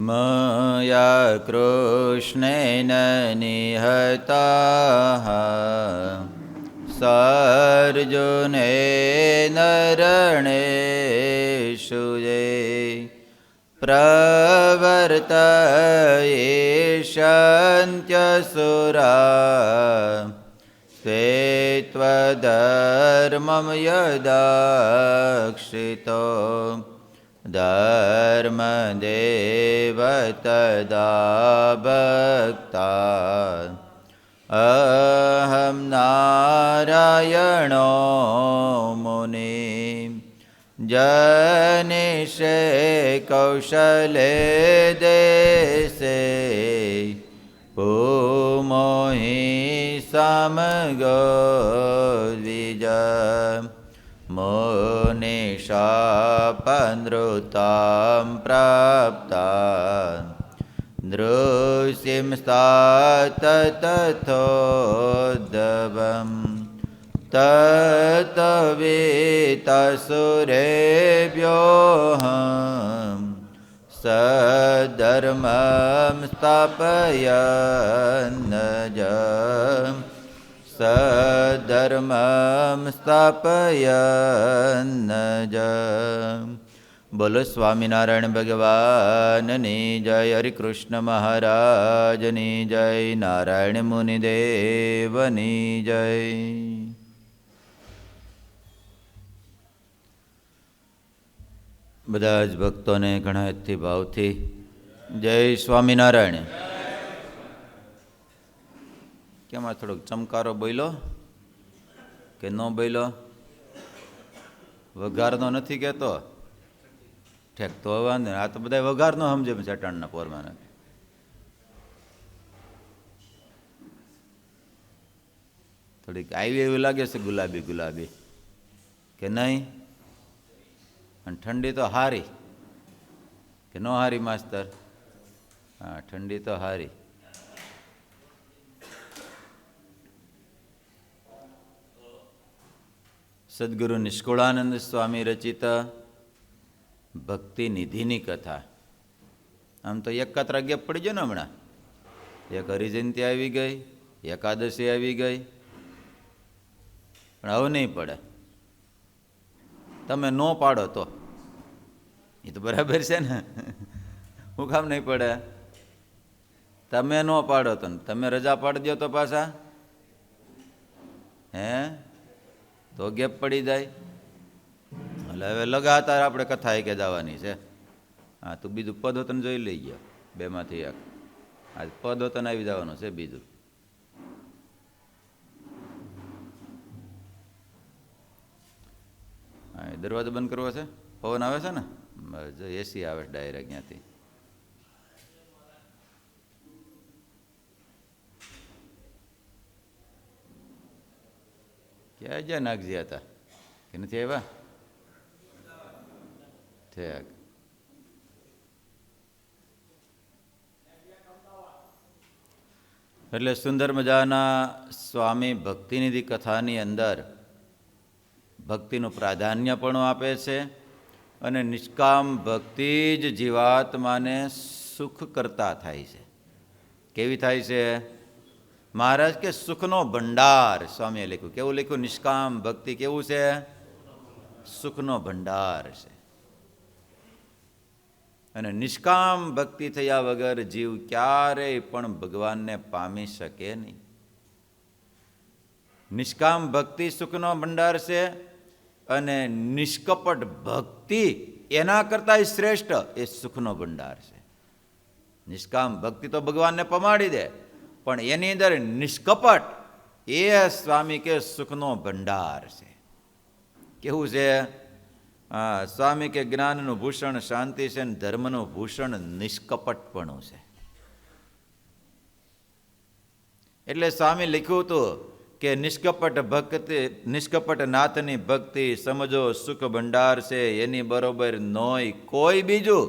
मया कृष्णेन निहताः सार्जुनेन रणेषु ये प्रवर्तयेषन्त्यसुरा ते त्वधर्मं यदाक्षितो धर्मदेव तदा भक्ता अहं नारायणो मुनिः जनिषे कौशले देशे पुमोहि समगो द्विज मुनिशापनृतां प्राप्ता नृसिंस्तात तथोद्धवम् तत्तवेतसुरेभ्योऽहं सधर्मं स्थापयन्नज સધર્મં સ્થાપયન્નજ. બોલો સ્વામિનારાયણ ભગવાનની જય, હરિકૃષ્ણ મહારાજની જય, નારાયણ મુનિદેવની જય. બધા જ ભક્તોને ઘણા ભાવથી જય સ્વામિનારાયણ. કેમ આ થોડોક ચમકારો બોલ્યો કે ન બોલ્યો? વઘારનો નથી કહેતો? ઠેક તો વાંધો. આ તો બધા વઘારનો સમજે ચટાણના પોરમાં. થોડીક આવી એવું લાગે છે ગુલાબી ગુલાબી કે નહીં? અને ઠંડી તો હારી કે ન હારી માસ્તર? હા, ઠંડી તો હારી. સદગુરુ નિષ્કુળાનંદ સ્વામી રચિત ભક્તિ નિધિની કથા. આમ તો એકત્ર ગેપ પડી ગયો ને હમણાં. એક હરિજયંતી આવી ગઈ, એકાદશી આવી ગઈ, પણ હવે નહીં પડે. તમે ન પાડો તો એ તો બરાબર છે ને. હું કામ નહીં પડે? તમે ન પાડો તો તમે રજા પાડી દો તો પાછા તો ગેપ પડી જાય. એટલે હવે લગાતાર આપણે કથા એકે જવાની છે. હા, તું બીજું પદ હોતન જોઈ લઈ ગયો, બેમાંથી એક. આજ પદ હોતન આવી જવાનું છે બીજું. હા, દરવાજો બંધ કરવો છે. પવન આવે છે ને? એસી આવે ડાયરેક્ટ ત્યાંથી. ક્યાં જ્યાં નાગજી હતા કે નથી આવ્યા? ઠેક. એટલે સુંદર મજાના સ્વામી ભક્તિનિધિ કથાની અંદર ભક્તિનું પ્રાધાન્ય પણ આપે છે અને નિષ્કામ ભક્તિ જ જીવાત્માને સુખ કરતા થાય છે. કેવી થાય છે મહારાજ કે? સુખનો ભંડાર. સ્વામીએ લખ્યું. કેવું લખ્યું? નિષ્કામ ભક્તિ કેવું છે? સુખનો ભંડાર છે. અને નિષ્કામ ભક્તિ થયા વગર જીવ ક્યારેય પણ ભગવાનને પામી શકે નહીં. નિષ્કામ ભક્તિ સુખનો ભંડાર છે અને નિષ્કપટ ભક્તિ એના કરતા શ્રેષ્ઠ એ સુખનો ભંડાર છે. નિષ્કામ ભક્તિ તો ભગવાનને પમાડી દે, પણ એની અંદર નિષ્કપટ એ સ્વામી કે સુખનો ભંડાર છે. કેવું છે? હા, સ્વામી કે જ્ઞાનનું ભૂષણ શાંતિ છે ને ધર્મનું ભૂષણ નિષ્કપટપણું છે. એટલે સ્વામી લખ્યું હતું કે નિષ્કપટ ભક્તિ, નિષ્કપટ નાથની ભક્તિ સમજો સુખ ભંડાર છે, એની બરોબર નોય કોઈ બીજું.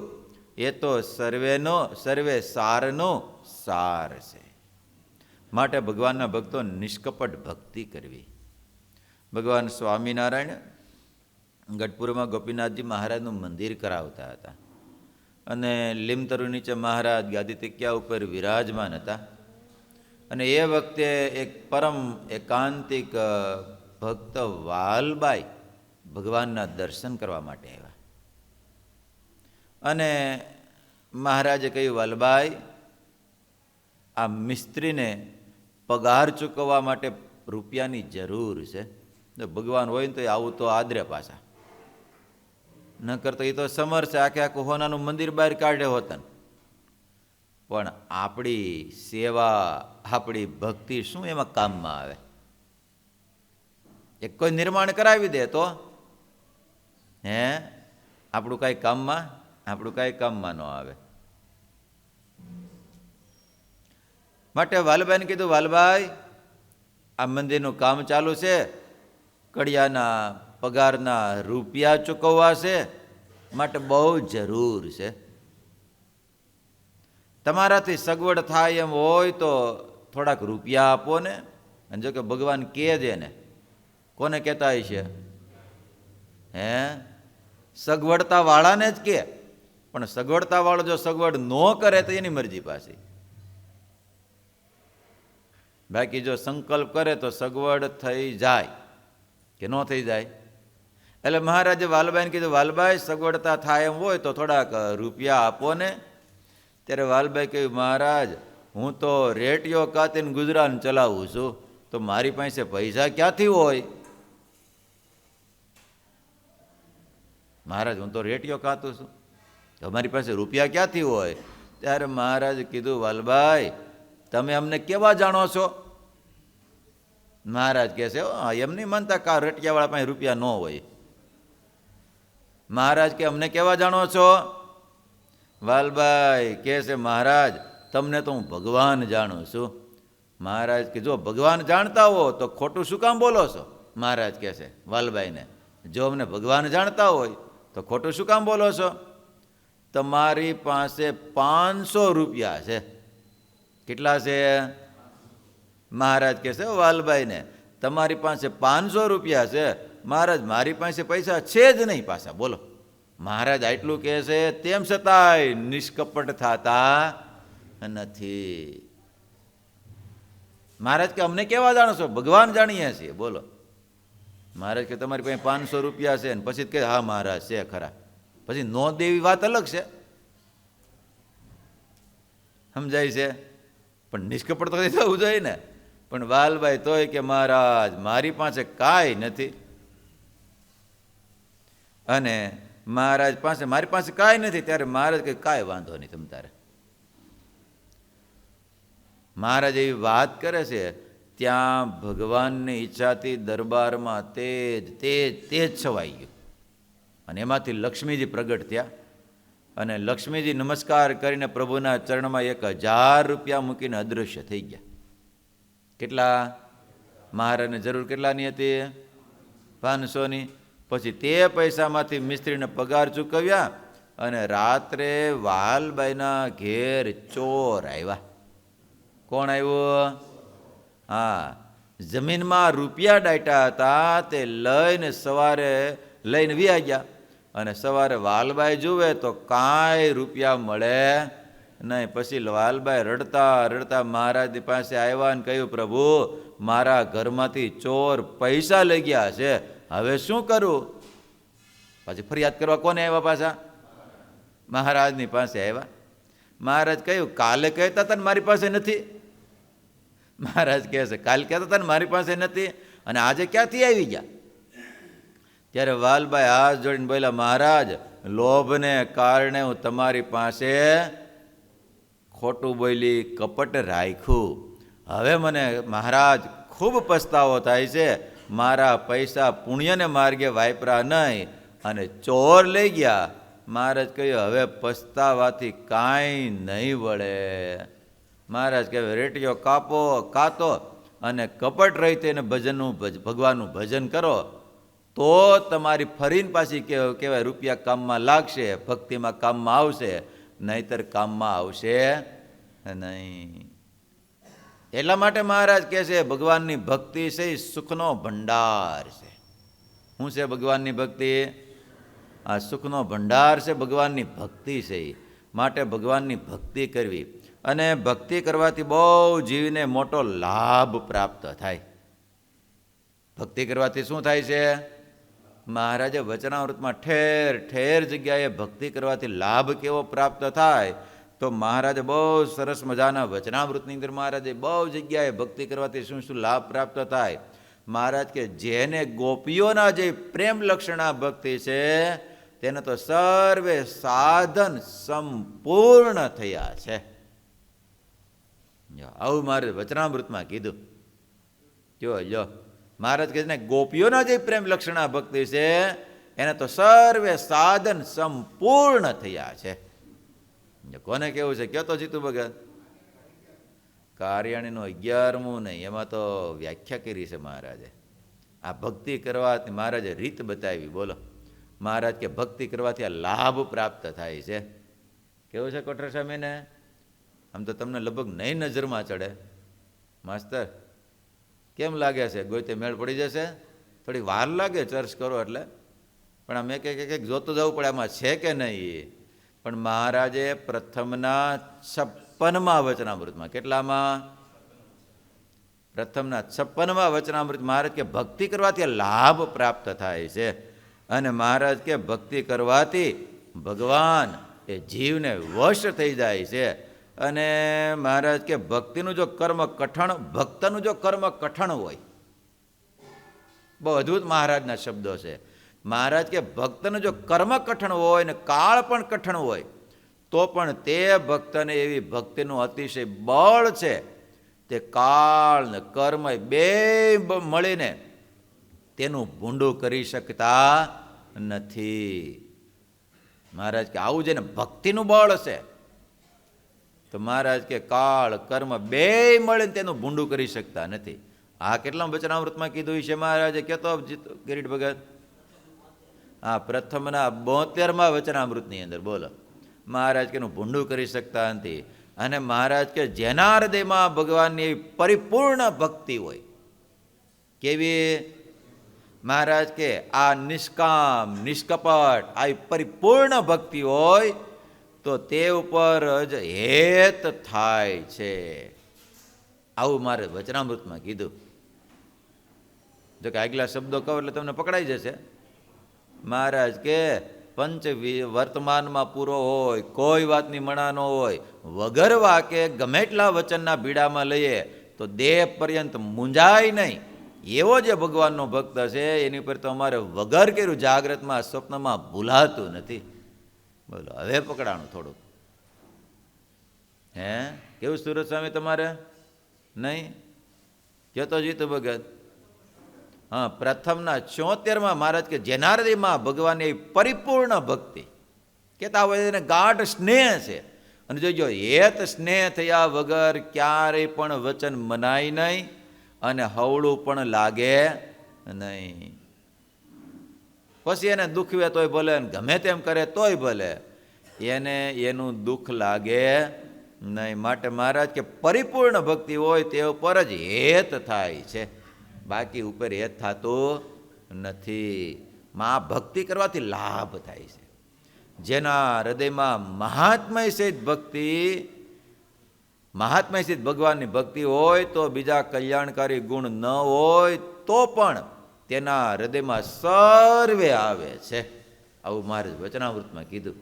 એ તો સર્વે સારનો સાર છે. માટે ભગવાનના ભક્તો નિષ્કપટ ભક્તિ કરવી. ભગવાન સ્વામિનારાયણ ગઢપુરમાં ગોપીનાથજી મહારાજનું મંદિર કરાવતા હતા અને લીમતરુ નીચે મહારાજ ગાદી તકિયા ઉપર વિરાજમાન હતા. અને એ વખતે એક પરમ એકાંતિક ભક્ત વાલબાઈ ભગવાનના દર્શન કરવા માટે આવ્યા. અને મહારાજે કહ્યું, વાલબાઈ, આ મિસ્ત્રીને પગાર ચૂકવવા માટે રૂપિયાની જરૂર છે. જો ભગવાન હોય ને તો આવું તો આદરે પાછા, ન કરતો એ તો સમર્થ છે, આખે આખું હોનાનું મંદિર બહાર કાઢે હોતન. પણ આપણી સેવા, આપણી ભક્તિ શું એમાં કામમાં આવે? એક કોઈ નિર્માણ કરાવી દે તો આપણું કાંઈ કામમાં ન આવે. માટે વાલબાઈને કીધું, વાલબાઈ, આ મંદિરનું કામ ચાલુ છે, કડિયાના પગારના રૂપિયા ચૂકવવા છે, માટે બહુ જરૂર છે. તમારાથી સગવડ થાય એમ હોય તો થોડાક રૂપિયા આપો ને. અને જો કે ભગવાન કહે છે ને, કોને કહેતા હોય છે? સગવડતા વાળાને જ કહે. પણ સગવડતા વાળો જો સગવડ ન કરે તો એની મરજી પાછી. બાકી જો સંકલ્પ કરે તો સગવડ થઈ જાય કે ન થઈ જાય. એટલે મહારાજે વાલબાઈને કીધું, વાલબાઈ, સગવડતા થાય એમ હોય તો થોડાક રૂપિયા આપો ને. ત્યારે વાલબાઈ કહ્યું, મહારાજ, હું તો રેટિયો કાતીને ગુજરાન ચલાવું છું, તો મારી પાસે પૈસા ક્યાંથી હોય? મહારાજ, હું તો રેટિયો કાતું છું, તો મારી પાસે રૂપિયા ક્યાંથી હોય? ત્યારે મહારાજે કીધું, વાલબાઈ, તમે અમને કેવા જાણો છો? મહારાજ કહે છે, એમ નહીં માનતા કા રટિયાવાળા પાસે રૂપિયા ન હોય. મહારાજ કે, અમને કેવા જાણો છો? વાલબાઈ કહે છે, મહારાજ, તમને તો હું ભગવાન જાણું છું. મહારાજ કે, જો ભગવાન જાણતા હો તો ખોટું શું કામ બોલો છો? મહારાજ કહે છે વાલબાઈને, જો અમને ભગવાન જાણતા હોય તો ખોટું શું કામ બોલો છો? તમારી પાસે 500 રૂપિયા છે. કેટલા છે? મહારાજ કહે છે વાલબાઈને, તમારી પાસે 500 રૂપિયા છે. મહારાજ, મારી પાસે પૈસા છે જ નહીં પાછા. બોલો, મહારાજ આટલું કહે છે, તેમ છતાંય નિષ્કપટ થતા નથી. મહારાજ કે, અમને કેવા જાણો છો? ભગવાન જાણીએ છીએ. બોલો. મહારાજ કે, તમારી પાસે 500 રૂપિયા છે. ને પછી કે, હા મહારાજ છે ખરા. પછી નો દેવી વાત અલગ છે, સમજાય છે? પણ નિષ્કપટ તો થવું જોઈએ ને. પણ વાલબાઈ તોય કે, મહારાજ, મારી પાસે કાંઈ નથી. અને મહારાજ પાસે મારી પાસે કાંઈ નથી. ત્યારે મહારાજ કે, કાંઈ વાંધો નહીં તમ તારે. મહારાજ એવી વાત કરે છે, ત્યાં ભગવાનની ઈચ્છાથી દરબારમાં તેજ છવાઈ ગયું. અને એમાંથી લક્ષ્મીજી પ્રગટ થયા. અને લક્ષ્મીજી નમસ્કાર કરીને પ્રભુના ચરણમાં 1000 રૂપિયા મૂકીને અદૃશ્ય થઈ ગયા. કેટલા? મહારાજને જરૂર કેટલાની હતી? 500ની. પછી તે પૈસામાંથી મિસ્ત્રીને પગાર ચૂકવ્યા. અને રાત્રે વાલબાઈના ઘેર ચોર આવ્યા. કોણ આવ્યું? હા, જમીનમાં રૂપિયા ડાટ્યા હતા, તે લઈને સવારે લઈને વ્યા ગયા. અને સવારે વાલબાઈ જુએ તો કાંઈ રૂપિયા મળે નહીં. પછી વાલબાઈ રડતા રડતા મહારાજની પાસે આવ્યા અને કહ્યું, પ્રભુ, મારા ઘરમાંથી ચોર પૈસા લઈ ગયા છે, હવે શું કરું? પછી ફરિયાદ કરવા કોને આવ્યા? પાછા મહારાજની પાસે આવ્યા. મહારાજ કહ્યું, કાલે કહેતા હતા ને મારી પાસે નથી. મહારાજ કહે છે, કાલે કહેતા હતા ને મારી પાસે નથી, અને આજે ક્યાંથી આવી ગયા? ત્યારે વાલબાઈ હાથ જોડીને બોલ્યા, મહારાજ, લોભને કારણે હું તમારી પાસે ખોટું બોલી, કપટ રાખ્યું. હવે મને મહારાજ ખૂબ પસ્તાવો થાય છે. મારા પૈસા પુણ્યને માર્ગે વાપરા નહીં અને ચોર લઈ ગયા. મહારાજ કહ્યું, હવે પસ્તાવાથી કાંઈ નહીં વળે. મહારાજ કહે, રેટિયો કાતો અને કપટ રહીતે એને ભગવાનનું ભજન કરો, તો તમારી ફરીને પાછી કહેવાય રૂપિયા કામમાં લાગશે, ભક્તિમાં કામમાં આવશે, નહીતર કામમાં આવશે નહીં. એટલા માટે મહારાજ કહે છે, ભગવાનની ભક્તિ છે એ સુખનો ભંડાર છે. શું છે ભગવાનની ભક્તિ? આ સુખનો ભંડાર છે ભગવાનની ભક્તિ છે. માટે ભગવાનની ભક્તિ કરવી, અને ભક્તિ કરવાથી બહુ જીવને મોટો લાભ પ્રાપ્ત થાય. ભક્તિ કરવાથી શું થાય છે? મહારાજે વચનામૃતમાં ઠેર ઠેર જગ્યાએ ભક્તિ કરવાથી લાભ કેવો પ્રાપ્ત થાય તો મહારાજે બહુ સરસ મજાના વચનામૃતની અંદર મહારાજે બહુ જગ્યાએ ભક્તિ કરવાથી શું શું લાભ પ્રાપ્ત થાય. મહારાજ કે જેને ગોપીઓના જે પ્રેમ લક્ષણા ભક્તિ છે તેને તો સર્વે સાધન સંપૂર્ણ થયા છે. આવું મારે વચનામૃતમાં કીધું. જો મહારાજ કહે છે ને, ગોપીઓના જે પ્રેમ લક્ષણા ભક્તિ છે એને તો સર્વે સાધન સંપૂર્ણ થયા છે. કોને કેવું છે? કયો તો જીતુ ભગત. કાર્યાણીનું 11મું નહીં, એમાં તો વ્યાખ્યા કરી છે મહારાજે. આ ભક્તિ કરવાથી મહારાજે રીત બતાવી. બોલો, મહારાજ કે ભક્તિ કરવાથી આ લાભ પ્રાપ્ત થાય છે. કેવું છે કોઠાર સ્વામીને? આમ તો તમને લગભગ નહીં નજરમાં ચડે. માસ્તર કેમ લાગે છે? ગોતે મેળ પડી જશે? થોડી વાર લાગે ચર્ચ કરો એટલે, પણ આમ એક જોતું જવું પડે આમાં છે કે નહીં. પણ મહારાજે પ્રથમના 56મા વચનામૃતમાં, કેટલામાં? પ્રથમના 56મા વચનામૃત મહારાજ કે ભક્તિ કરવાથી લાભ પ્રાપ્ત થાય છે. અને મહારાજ કે ભક્તિ કરવાથી ભગવાન એ જીવને વશ થઈ જાય છે. અને મહારાજ કે ભક્તિનું જો કર્મ કઠણ, ભક્તનું જો કર્મ કઠણ હોય, બહુ અદ્ભુત મહારાજના શબ્દો છે. મહારાજ કે ભક્તનું જો કર્મ કઠણ હોય ને કાળ પણ કઠણ હોય તો પણ તે ભક્તને એવી ભક્તિનું અતિશય બળ છે, તે કાળ ને કર્મ બે મળીને તેનું ભૂંડું કરી શકતા નથી. મહારાજ કે આવું જેને ભક્તિનું બળ છે તો મહારાજ કે કાળ કર્મ બે મળીને તેનું ભૂંડું કરી શકતા નથી. આ કેટલા વચનામૃતમાં કીધું છે મહારાજે? કહેતો કિરીટ ભગત. હા, પ્રથમના 72મા વચનામૃતની અંદર. બોલો, મહારાજ કે એનું ભૂંડું કરી શકતા નથી. અને મહારાજ કે જેના હૃદયમાં ભગવાનની પરિપૂર્ણ ભક્તિ હોય, કેવી? મહારાજ કે આ નિષ્કામ નિષ્કપટ આ પરિપૂર્ણ ભક્તિ હોય તો તે ઉપર જ હેત થાય છે. આવું મારે વચનામૃતમાં કીધું. જો કે આગલા શબ્દો કહો એટલે તમને પકડાઈ જશે. મહારાજ કે પંચ વર્તમાનમાં પૂરો હોય, કોઈ વાતની મણા ન હોય, વગર વાકે ગમે એટલા વચનના ભીડામાં લઈએ તો દેહ પર્યંત મૂંઝાય નહીં, એવો જે ભગવાનનો ભક્ત છે એની પર તો અમારે વગર કર્યું જાગ્રતમાં સ્વપ્નમાં ભૂલાતું નથી. બોલો, હવે પકડાણું થોડુંક. હે કેવું સુરત સ્વામી તમારે? નહીં કહેતો જીતું ભગત. હા, પ્રથમના 74માં મહારાજ કે જેના હૃદયમાં ભગવાનની પરિપૂર્ણ ભક્તિ, કહેતા હોય એને ગાઢ સ્નેહ છે. અને જોજો, હેત સ્નેહ થયા વગર ક્યારેય પણ વચન મનાય નહીં અને હવળું પણ લાગે નહીં. પછી એને દુખવે તોય ભલે, ગમે તેમ કરે તોય ભલે, એને એનું દુઃખ લાગે નહીં. માટે મહારાજ કે પરિપૂર્ણ ભક્તિ હોય તે ઉપર જ હેત થાય છે, બાકી ઉપર હેત થતું નથી. માં ભક્તિ કરવાથી લાભ થાય છે. જેના હૃદયમાં મહાત્મય સહિત ભક્તિ, મહાત્મય સહિત ભગવાનની ભક્તિ હોય તો બીજા કલ્યાણકારી ગુણ ન હોય તો પણ તેના હૃદયમાં સર્વે આવે છે. આવું મારે વચનામૃતમાં કીધું.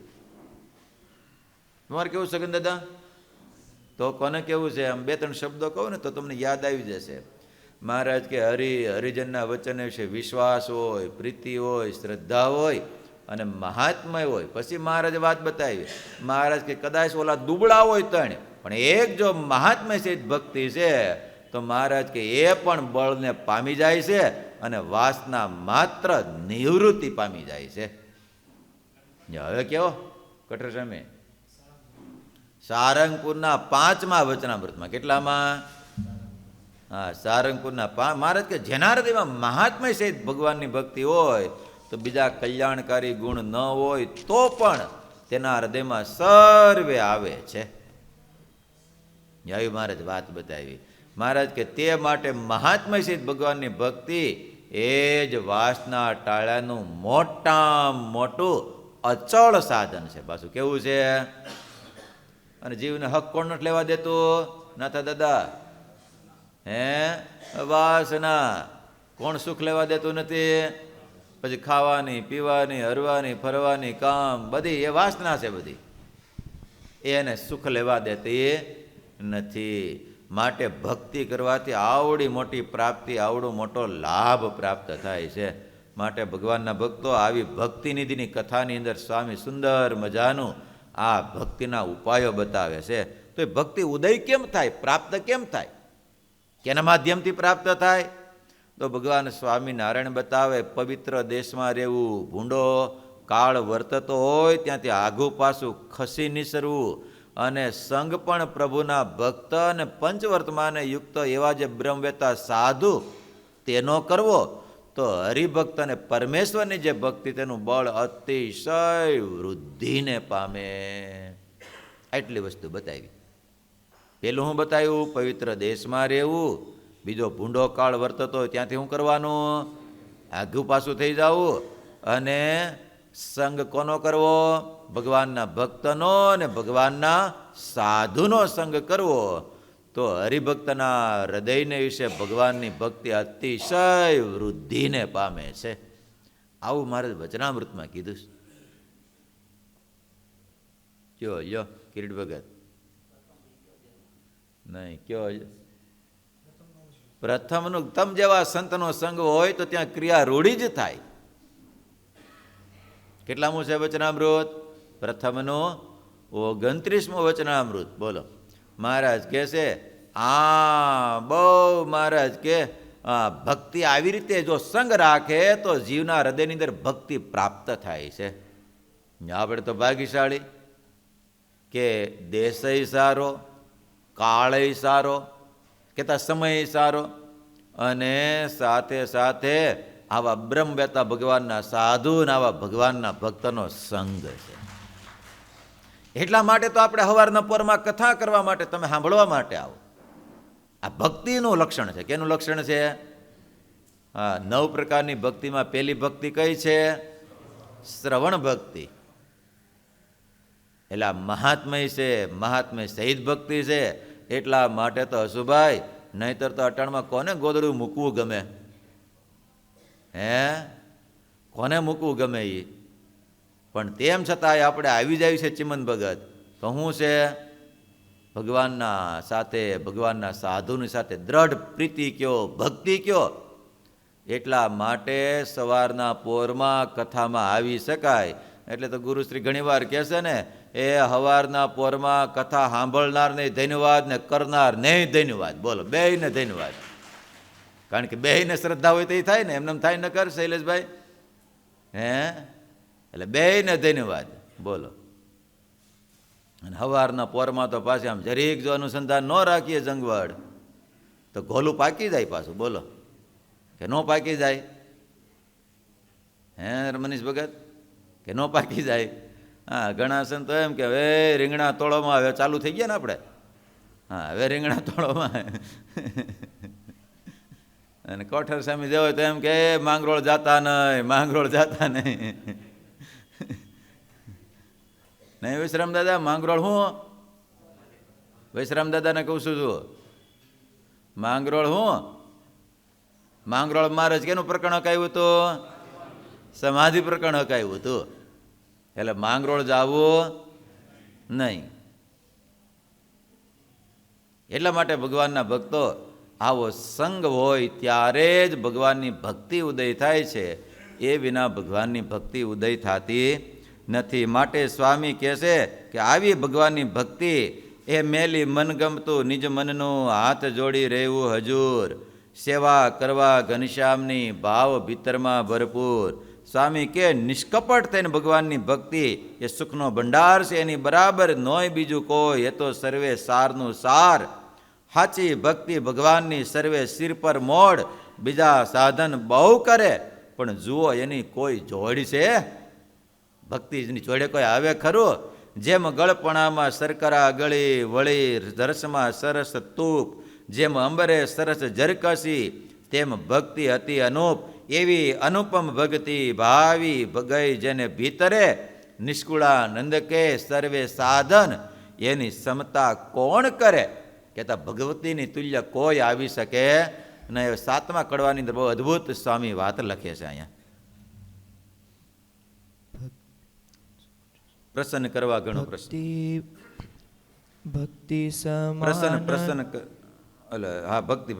તમારે કેવું સગન દાદા? તો કોને કેવું છે? આમ બે ત્રણ શબ્દો કહું ને તો તમને યાદ આવી જશે. મહારાજ કે હરિજનના વચન વિશે વિશ્વાસ હોય, પ્રીતિ હોય, શ્રદ્ધા હોય અને મહાત્મય હોય. પછી મહારાજે વાત બતાવી. મહારાજ કે કદાચ ઓલા દુબળા હોય ત્રણ, પણ એક જો મહાત્મય સહિત ભક્તિ છે તો મહારાજ કે એ પણ બળને પામી જાય છે અને વાસના માત્ર નિવૃત્તિ પામી જાય છે. હવે કેવો કઠોર સ્વામી? સારંગપુરના 5મા વચનામૃતમાં. કેટલામાં? હા, સારંગપુરના મહારાજ કે જેના હૃદયમાં મહાત્મય સહિત ભગવાનની ભક્તિ હોય તો બીજા કલ્યાણકારી ગુણ ન હોય તો પણ તેના હૃદયમાં સર્વે આવે છે. આવી મહારાજ વાત બતાવી. મહારાજ કે તે માટે મહાત્મય સહિત ભગવાનની ભક્તિ એ જ વાસના ટાળાનું મોટામાં મોટું અચળ સાધન છે. પાછું કેવું છે? અને જીવને હક કોણ નથી લેવા દેતું? નાથા દાદા, હે વાસના. કોણ સુખ લેવા દેતું નથી? પછી ખાવાની, પીવાની, હરવાની, ફરવાની, કામ, બધી એ વાસના છે બધી, એને સુખ લેવા દેતી નથી. માટે ભક્તિ કરવાથી આવડી મોટી પ્રાપ્તિ, આવડો મોટો લાભ પ્રાપ્ત થાય છે. માટે ભગવાનના ભક્તો આવી ભક્તિ નિધિની કથાની અંદર સ્વામી સુંદર મજાનું આ ભક્તિના ઉપાયો બતાવે છે. તો એ ભક્તિ ઉદય કેમ થાય, પ્રાપ્ત કેમ થાય, કેના માધ્યમથી પ્રાપ્ત થાય? તો ભગવાન સ્વામિનારાયણ બતાવે, પવિત્ર દેશમાં રહેવું, ભૂંડો કાળ વર્તતો હોય ત્યાંથી આઘું પાછું ખસી નિસરવું, અને સંગ પણ પ્રભુના ભક્ત અને પંચવર્તમાને યુક્ત એવા જે બ્રહ્મવેતા સાધુ તેનો કરવો, તો હરિભક્ત અને પરમેશ્વરની જે ભક્તિ તેનું બળ અતિશય વૃદ્ધિને પામે. આટલી વસ્તુ બતાવી. પેલું હું બતાવ્યું? પવિત્ર દેશમાં રહેવું. બીજો ભૂંડો કાળ વર્તતો હોય ત્યાંથી શું કરવાનું? આઘું પાછું થઈ જવું. અને સંગ કોનો કરવો? ભગવાનના ભક્તનો અને ભગવાનના સાધુનો સંગ કરવો. તો હરિભક્તના હૃદયને વિશે ભગવાનની ભક્તિ અતિશય વૃદ્ધિને પામે છે. આવું મારે વચનામૃતમાં કીધું છે. કયો યો કિરીટ ભગત? નહીં, કયો? પ્રથમનું તમ જેવા સંતનો સંગ હોય તો ત્યાં ક્રિયા રૂઢી જ થાય. કેટલામું છે વચનામૃત? પ્રથમનું 29મું વચનામૃત. બોલો. મહારાજ કહે છે, બહુ મહારાજ કે ભક્તિ આવી રીતે જો સંગ રાખે તો જીવના હૃદયની અંદર ભક્તિ પ્રાપ્ત થાય છે. આપણે તો ભાગ્યશાળી કે દેશય સારો, કાળય સારો, કેતા સમય સારો, અને સાથે સાથે આવા બ્રહ્મવેતા ભગવાનના સાધુ ને આવા ભગવાનના ભક્તનો સંગ છે. એટલા માટે તો આપણે સવારના પોરમાં કથા કરવા માટે, તમે સાંભળવા માટે આવો. આ ભક્તિનું લક્ષણ છે. કેનું લક્ષણ છે? 9 પ્રકારની ભક્તિમાં પહેલી ભક્તિ કઈ છે? શ્રવણ ભક્તિ. એટલે આ મહાત્મય છે, મહાત્મય સહિત ભક્તિ છે. એટલા માટે તો હસુભાઈ, નહીતર તો અટાણમાં કોને ગોદડું મૂકવું ગમે? કોને મૂકવું ગમે? એ પણ તેમ છતાંય આપણે આવી જાય છે ચિમન ભગત તો શું છે? ભગવાનના સાથે, ભગવાનના સાધુની સાથે દ્રઢ પ્રીતિ કયો, ભક્તિ કયો. એટલા માટે સવારના પોરમાં કથામાં આવી શકાય. એટલે તો ગુરુશ્રી ઘણીવાર કહે છે ને, એ સવારના પોરમાં કથા સાંભળનાર ને ધન્યવાદ ને કરનાર ને ધન્યવાદ. બોલો, બેયને ધન્યવાદ. કારણ કે બેયને શ્રદ્ધા હોય તો એ થાય ને, એમને થાય ન કર શૈલેષભાઈ? એટલે બેયને ધન્યવાદ. બોલો. અને સવારના પોરમાં તો પાછી આમ જરીક જો અનુસંધાન ન રાખીએ જંગવડ તો ઘોલું પાકી જાય પાછું. બોલો, કે ન પાકી જાય? મનીષ ભગત, કે ન પાકી જાય? ઘણા સંતો એમ કે હવે રીંગણા તોળોમાં હવે ચાલુ થઈ ગયા ને આપણે. હવે રીંગણા તોળોમાં. અને કોઠર સામે જવો તો એમ કે માંગરોળ જાતા નહીં, માંગરોળ જાતા નહીં. નહીં વિશ્રામ દાદા, માંગરોળ શું? વિશ્રામ દાદાને કહું છું જુઓ, માંગરોળ શું? માંગરોળ મહારાજ કેનું પ્રકરણ હકાયું હતું? સમાધિ પ્રકરણ હકાયું હતું. એટલે માંગરોળ જાવું નહીં. એટલા માટે ભગવાનના ભક્તો આવો સંગ હોય ત્યારે જ ભગવાનની ભક્તિ ઉદય થાય છે. એ વિના ભગવાનની ભક્તિ ઉદય થતી નથી. માટે સ્વામી કહે છે કે આવી ભગવાનની ભક્તિ એ મેલી મનગમતું નિજ મનનું હાથ જોડી રહેવું હજૂર, સેવા કરવા ઘનશ્યામની ભાવ ભીતરમાં ભરપૂર. સ્વામી કે નિષ્કપટ થઈને ભગવાનની ભક્તિ એ સુખનો ભંડાર છે, એની બરાબર નોય બીજું કોઈ. એ તો સર્વે સારનું સાર. સાચી ભક્તિ ભગવાનની સર્વે સિર પર મોડ. બીજા સાધન બહુ કરે પણ જુઓ એની કોઈ જોડ છે? ભક્તિની જોડે કોઈ આવે ખરું? જેમ ગળપણામાં શર્કરા ગળી વળી, રસમાં સરસ તૂપ, જેમ અંબરે સરસ જરકસી, તેમ ભક્તિ હતી અનુપ. એવી અનુપમ ભક્તિ ભાવી ગઈ જેને ભીતરે, નિષ્કુળા નંદ કે સર્વે સાધન. એની સમતા કોણ કરે? કહેતા ભગવતીની તુલ્ય કોઈ આવી શકે અને 7મા કડવાની અંદર બહુ અદ્ભુત સ્વામી વાત લખે છે. અહીંયા પ્રસન્ન કરવા ઘણો પ્રશ્ન ભક્તિ પ્રસન્ન હા ભક્તિ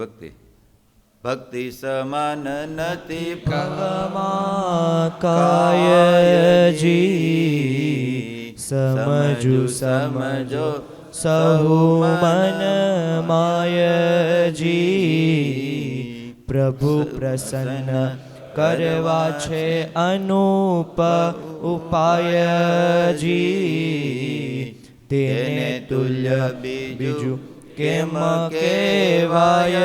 ભક્તિ સમાન નથી કવમાં કાયજી સમજો સહુ મન માયજી પ્રભુ પ્રસન્ન કરવા છે અનુપ ઉપાયજી તેને તુલ્ય બીજું કેમ કેવાયજી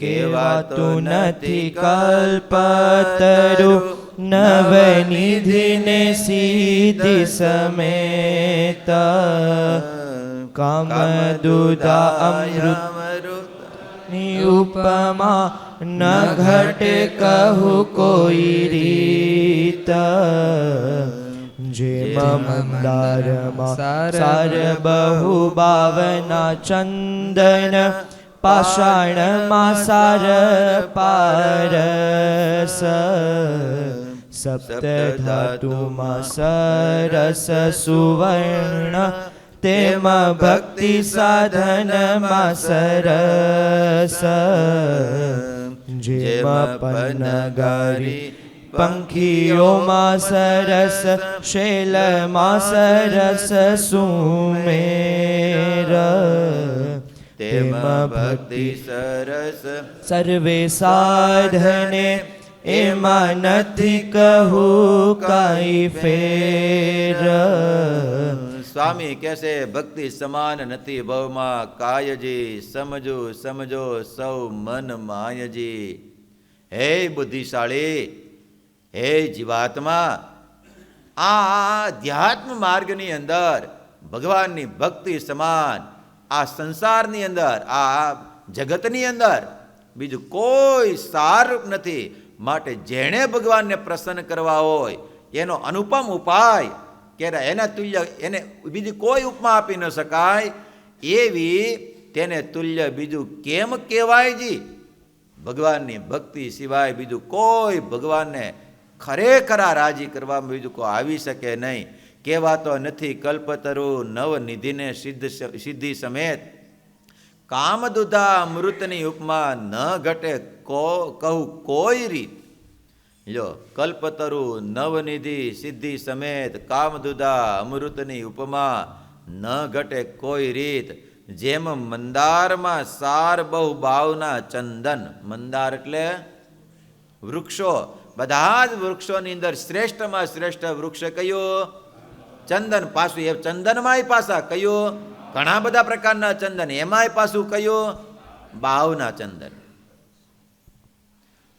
કેવાતું નથી કલ્પતરુ નવનિધિને સિદ્ધિ સમેત કામદુદા અમૃત ની ઉપમા ન ઘટે કહું કોઈ રીત જેમ મંદારમાં સાર બહુ ભાવના ચંદન પાષાણમાં સાર પારસ સપ્ત ધાતુમાં સરસ સુવર્ણ તેમાં ભક્તિ સાધનમાં સરસ જેમાં પન્નગારી પંખીઓમાં સરસ શૈલમાં સરસ સુમેર તેમાં ભક્તિ સરસ સર્વે સાધને એમાં નથી કહું કાંઈ ફેર. સ્વામી કહેશે ભક્તિ સમાન નથી ભવમાં કાયજી સમજો સૌ મન માયજી. હે બુદ્ધિશાળી, હે જીવાત્મા, આ અધ્યાત્મ માર્ગની અંદર ભગવાનની ભક્તિ સમાન આ સંસારની અંદર આ જગતની અંદર બીજું કોઈ સારું નથી. માટે જેણે ભગવાનને પ્રસન્ન કરવા હોય એનો અનુપમ ઉપાય કે એના તુલ્ય એને બીજી કોઈ ઉપમા આપી ન શકાય એવી તેને તુલ્ય બીજું કેમ કહેવાય જી? ભગવાનની ભક્તિ સિવાય બીજું કોઈ ભગવાનને ખરેખરા રાજી કરવામાં બીજું કોઈ આવી શકે નહીં. કહેવાતો નથી કલ્પતરુ નવનિધિને સિદ્ધિ સમેત કામદુધા અમૃતની ઉપમા ન ઘટે કહું કોઈ રીત. જો કલ્પતરુ નવનિધિ સિદ્ધિ સમેત કામદુધા અમૃતની ઉપમા ન ઘટે કોઈ રીત. જેમ મંદારમાં સાર બહુ ભાવના ચંદન, મંદાર એટલે વૃક્ષો, બધા જ વૃક્ષોની અંદર શ્રેષ્ઠમાં શ્રેષ્ઠ વૃક્ષ કયું? ચંદન. પાછું એ ચંદનમાંય પાછા કયું? ઘણા બધા પ્રકારના ચંદન, એમાંય પાછું કયું? ભાવના ચંદન.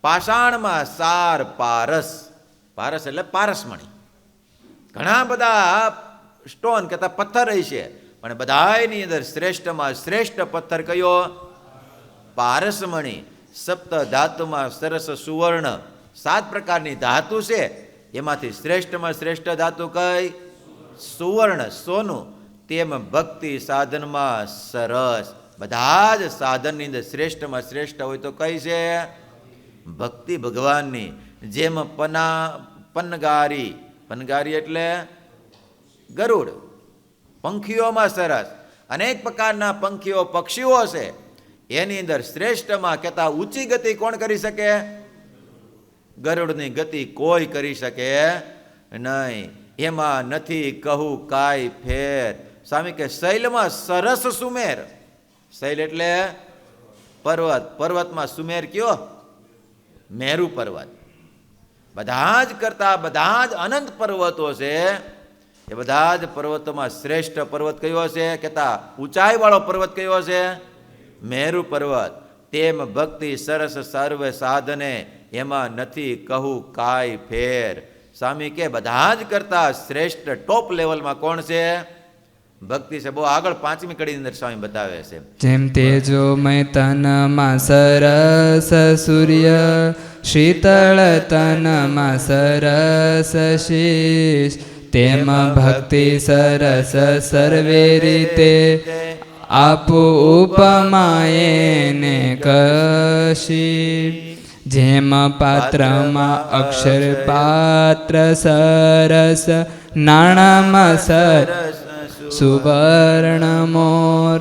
પાષાણમાં સાર પારસ, પારસ એટલે પારસમણી. ઘણા બધા સ્ટોન કહેતા પથ્થર છે, પણ બધાની અંદર શ્રેષ્ઠમાં શ્રેષ્ઠ પથ્થર કયો? પારસમણી. સપ્ત ધાતુમાં સરસ સુવર્ણ, 7 પ્રકારની ધાતુ છે, એમાંથી શ્રેષ્ઠમાં શ્રેષ્ઠ ધાતુ કઈ? સુવર્ણ, સોનું. તેમ ભક્તિ સાધનમાં સરસ. બધા જ સાધનની અંદર શ્રેષ્ઠમાં શ્રેષ્ઠ હોય તો કઈ છે? ભક્તિ ભગવાનની. જેમ પનગારી, પનગારી એટલે ગરુડ, પંખીઓમાં સરસ. અનેક પ્રકારના પંખીઓ પક્ષીઓ છે, એની અંદર શ્રેષ્ઠમાં કહેતા ઊંચી ગતિ કોણ કરી શકે? ગરુડની ગતિ કોઈ કરી શકે નહીં. એમાં નથી કહું કાંઈ ફેર. સ્વામી કે શૈલમાં સરસ સુમેર. શૈલ એટલે પર્વત, પર્વતમાં સુમેર કયો? મેરુ પર્વત. બધા જ કરતા બધા જ અનંત પર્વતો છે, એ બધા જ પર્વતોમાં શ્રેષ્ઠ પર્વત કયો છે? કહેતા ઊંચાઈ વાળો પર્વત કયો છે? મેરુ પર્વત. તેમ ભક્તિ સરસ સર્વ સાધને એમાં નથી કહું કાંઈ ફેર. સ્વામી કે બધા જ કરતા શ્રેષ્ઠ ટોપ લેવલમાં કોણ છે? ભક્તિ છે. બહુ આગળ 5મી કડીની અંદર સ્વામી બતાવે છે. જેમ તેજોમય તનમાં સરસ સૂર્ય, શીતળ તનમાં સરસ શીશ, તેમ ભક્તિ સરસ સર્વે રીતે આપું ઉપમાએને કશી જેમ પાત્રમાં અક્ષર પાત્ર સરસ નાણામાં સરસ સુવર્ણ મોર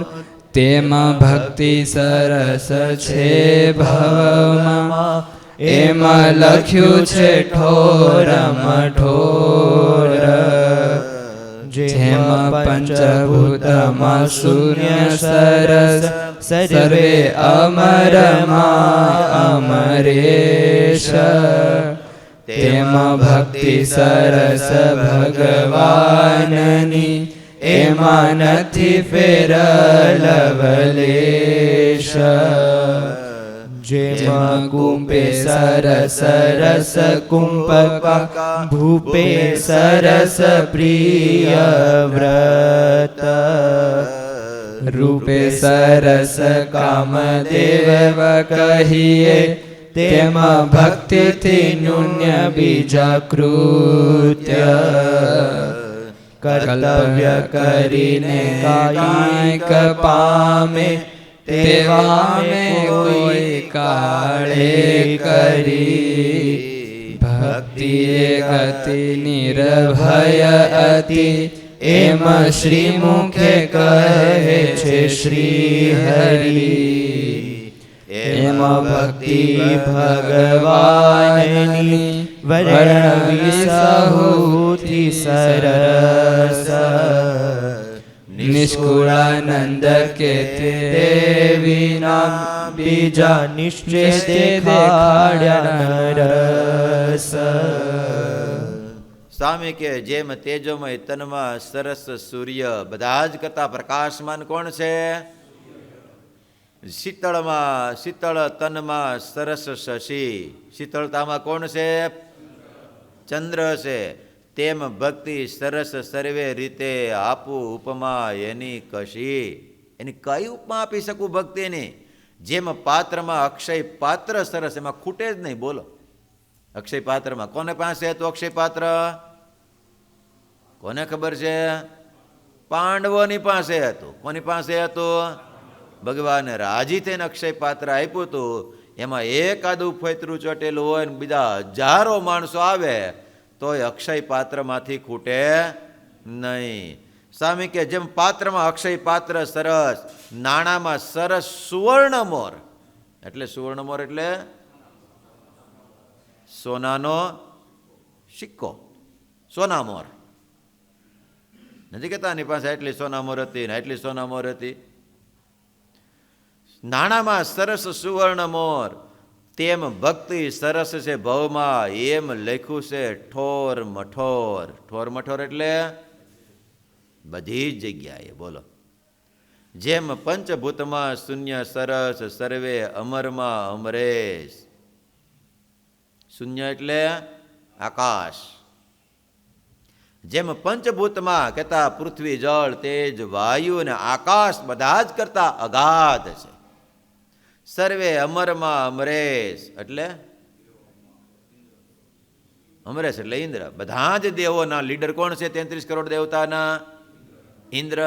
તેમ ભક્તિ સરસ છે ભવમાં એમાં લખ્યું છે ઠોરમાં ઠોર જેમ પંચભૂતમાં શૂન્ય સરસ સર્વે અમરમાં અમરેશ તેમ ભક્તિ સરસ ભગવાનની એમાં નથી ફેર લવલેશ જેમાં કુંપે સરસ રસ કુંપકા ભૂપે સરસ પ્રિય વ્રત રૂપે સરસ કામદેવ કહીએ તેમાં ભક્તિથી ન્યૂન્ય બીજા કૃત્ય કર્તવ્ય કરીને કાંઈક પામે તેવા મેં કોઈ કાળે કરી ભક્તિએ ગતિ નિર્ભય અતિ એમ શ્રી મુખે કહે છે શ્રી હરિ એમ ભક્તિ ભગવાનની વર્ણવી સહુથી સરસ નિષ્કુળાનંદ કે તે વિના બીજા નિશ્ચય દેખાડ્યા રસ સ્વામી કે જેમ તેજોમય તનમાં સરસ સૂર્ય બધા જ કરતા પ્રકાશમાન કોણ છે? શીતળ તનમાં સરસ શશી શીતળતામાં કોણ છે? ચંદ્ર છે. તેમ ભક્તિ સરસ સર્વે રીતે આપું ઉપમા એની કશી એની કઈ ઉપમા આપી શકું ભક્તિની? જેમ પાત્રમાં અક્ષય પાત્ર સરસ એમાં ખૂટે જ નહીં. બોલો અક્ષય પાત્રમાં કોને પાસે હતું અક્ષય પાત્ર? કોને ખબર છે? પાંડવોની પાસે હતું. કોની પાસે હતું? ભગવાને રાજી થઈને અક્ષય પાત્ર આપ્યું હતું. એમાં એકાદું ફૈતરું ચોટેલું હોય ને બીજા હજારો માણસો આવે તોય અક્ષય પાત્રમાંથી ખૂટે નહીં. સ્વામી કે જેમ પાત્રમાં અક્ષય પાત્ર સરસ નાણામાં સરસ સુવર્ણ મોર એટલે સુવર્ણ મોર એટલે સોનાનો સિક્કો સોના મોર નથી કહેતા એની પાસે એટલી સોના મોર હતી ને એટલી સોના મોર હતી. નાણામાં સરસ સુવર્ણ મોર તેમ ભક્તિ સરસ છે ભવમાં એમ લખ્યું છે ઠોર મઠોર. ઠોર મઠોર એટલે બધી જ જગ્યાએ. બોલો જેમ પંચભૂતમાં શૂન્ય સરસ સર્વે અમરમાં અમરેશ. શૂન્ય એટલે આકાશ. જેમ પંચભૂતમાં કહેતા પૃથ્વી જળ તેજ વાયુ અને આકાશ બધા જ કરતા અગાધ છે. સર્વે અમરમાં અમરેશ એટલે અમરેશ એટલે ઇન્દ્ર. બધા જ દેવોના લીડર કોણ છે? 33 કરોડ દેવતાના ઇન્દ્ર.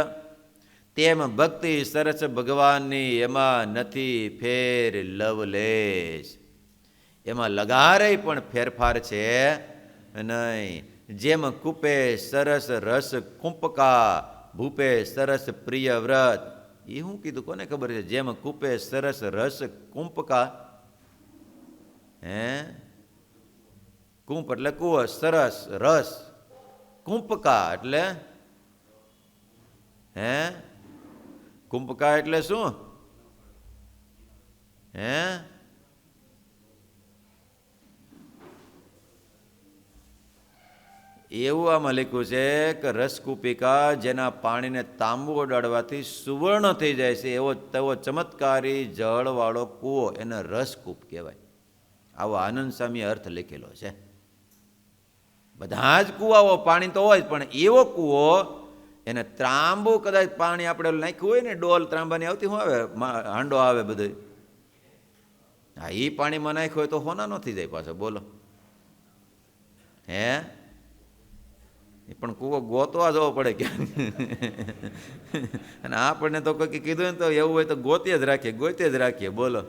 તેમ ભક્તિ સરસ ભગવાનની એમાં નથી ફેર લવલેશ એમાં લગારે પણ ફેરફાર છે નહીં. જેમ કૂપે સરસ રસ કુંપકા ભૂપે સરસ પ્રિય વ્રત. એ શું કીધું કોને ખબર છે? જેમ કૂપે સરસ રસ કુંપકા કુંપ એટલે કુવો સરસ રસ કુંપકા એટલે કુંપકા એટલે શું? એવું આમાં લખ્યું છે કે રસકૂપિકા જેના પાણીને તાંબુ ઓડાડવાથી સુવર્ણ થઈ જાય છે એવો તેવો ચમત્કારી જળવાળો કૂવો એને રસકૂપ કહેવાય. આવો આનંદ સ્વામી અર્થ લખેલો છે. બધા જ કૂવાઓ પાણી તો હોય પણ એવો કૂવો એને ત્રાંબુ કદાચ પાણી આપણે નાખ્યું હોય ને ડોલ ત્રાંબાની આવતી શું આવે હાંડો આવે બધું હા એ પાણીમાં નાખ્યું હોય તો હોના નથી જાય પાછો. બોલો પણ કૂવો ગોતવા જવો પડે ક્યાં. અને આપણને તો કોઈ કીધું ને તો એવું હોય તો ગોતી જ રાખીએ. બોલો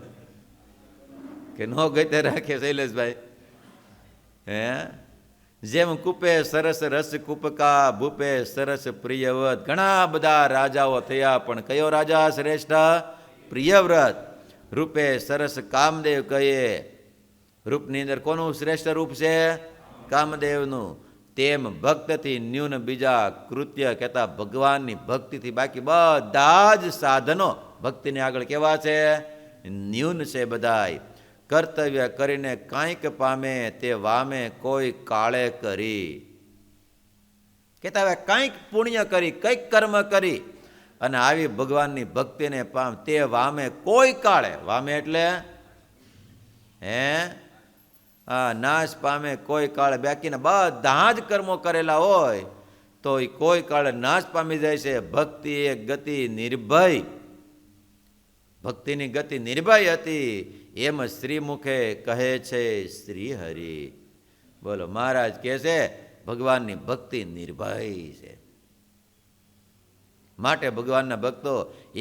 કે ન ગતે રાખીએ શૈલેષભાઈ? હે જેમ કૂપે સરસ રસ કૂપકા ભૂપે સરસ પ્રિયવ્રત. ઘણા બધા રાજાઓ થયા પણ કયો રાજા શ્રેષ્ઠ? પ્રિયવ્રત. રૂપે સરસ કામદેવ કહીએ. રૂપની અંદર કોનું શ્રેષ્ઠ રૂપ છે? કામદેવનું. તેમ ભક્તથી ન્યૂન બીજા કૃત્ય કહેતા ભગવાનની ભક્તિથી બાકી બધા જ સાધનો ભક્તિને આગળ કેવા છે? ન્યૂન છે બધાય. કર્તવ્ય કરીને કાંઈક પામે તે વામે કોઈ કાળે કરી. કહેતા હવે કાંઈક પુણ્ય કરી, કંઈક કર્મ કરી અને આવી ભગવાનની ભક્તિને પામ તે વામે કોઈ કાળે. વામે એટલે હે નાશ પામે કોઈ કાળે. બાકીના બધા જ કર્મો કરેલા હોય તો એ કોઈ કાળે નાશ પામી જાય છે. ભક્તિ એ ગતિ નિર્ભય. ભક્તિની ગતિ નિર્ભય હતી એમ શ્રીમુખે કહે છે શ્રી હરિ. બોલો મહારાજ કહે છે ભગવાનની ભક્તિ નિર્ભય છે. માટે ભગવાનના ભક્તો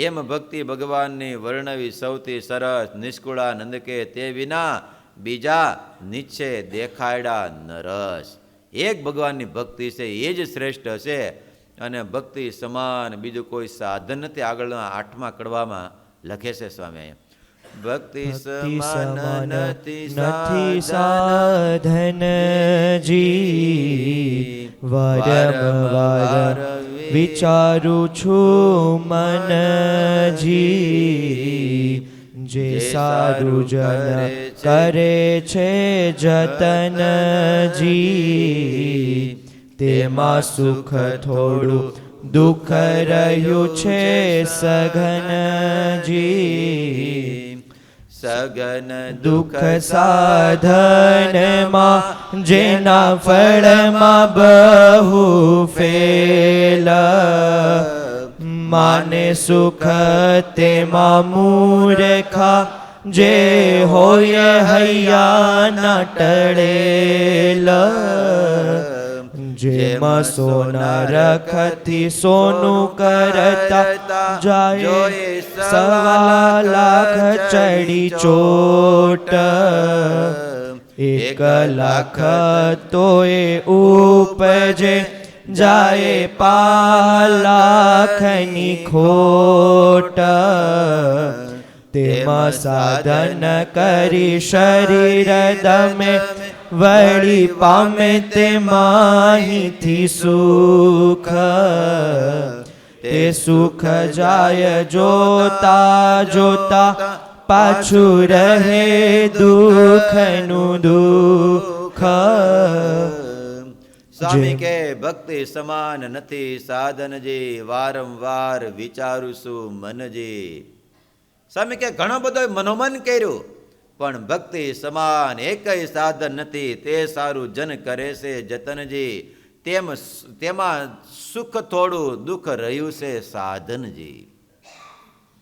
એમ ભક્તિ ભગવાનની વર્ણવી સૌથી સરસ. નિષ્કુળાનંદ કે તે વિના બીજા નીચે દેખાડ્યા નરસ. એક ભગવાનની ભક્તિ છે એ જ શ્રેષ્ઠ છે અને ભક્તિ સમાન બીજું કોઈ સાધન નથી. આગળના 8મા કડવામાં લખે છે સ્વામી, ભક્તિ સમાન નથી સાધન જી. વારંવાર વિચારું છું મનજી. જે સારું જન કરે છે જતનજી. તેમાં સુખ થોડું દુઃખ રહ્યું છે સઘનજી. સઘન દુઃખ સાધનમાં જેના ફળમાં બહુ ફેલ. માને સુખ તેમાં મૂર્ખા જે હોય હૈયાના ટળેલ. જેમાં સોના રખથી સોનું કરતા જાય 1.25 લાખ ચડી ચોટ. 1 લાખ તો એ ઉપજે જાય 5 લાખની ખોટ. તેમાં સાધન કરી શરીર દમે વળી પામે તે માહીથી સુખ. તે સુખ જાય જોતા જોતા પાછું રહે દુઃખનું દુઃખ. સ્વામી કે ભક્તિ સમાન નથી સાધનજી. વારંવાર વિચારું છું મનજી. સ્વામી કે ઘણો બધો મનોમન કર્યું પણ ભક્તિ સમાન એકય સાધન નથી. તે સારું જન કરે છે જતનજી. તેમાં સુખ થોડું દુઃખ રહ્યું છે સાધનજી.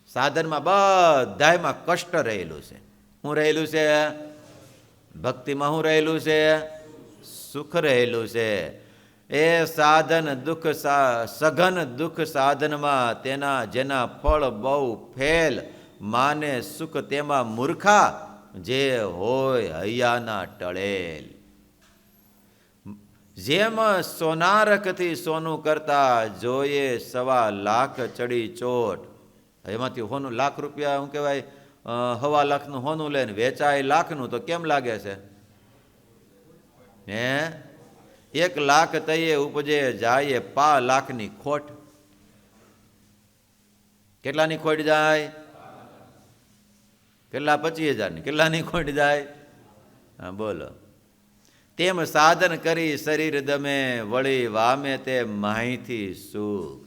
સાધનમાં બધાયમાં કષ્ટ રહેલું છે. શું રહેલું છે? ભક્તિમાં શું રહેલું છે? સુખ રહેલું છે. એ સાધન દુઃખ સઘન દુઃખ સાધનમાં તેના જેના ફળ બહુ ફેલ. માને સુખ તેમાં મૂર્ખા જે હોય હૈયાના ટળેલ. જેમ સોનારકથી સોનું કરતા જોઈએ 1.25 લાખ ચડી ચોટ. એમાંથી હોનું લાખ રૂપિયા શું કહેવાય 1.25 લાખનું હોનું લઈને વેચાય લાખનું તો કેમ લાગે છે? હે 1 લાખ તઈએ ઉપજે જાય 5 લાખની ખોટ. કેટલાની ખોટ જાય? કેટલા? 25,000ની. કેટલાની ખોટ જાય? હા બોલો. તેમ સાધન કરી શરીર દમે વળી વામે તે માહીથી સુખ.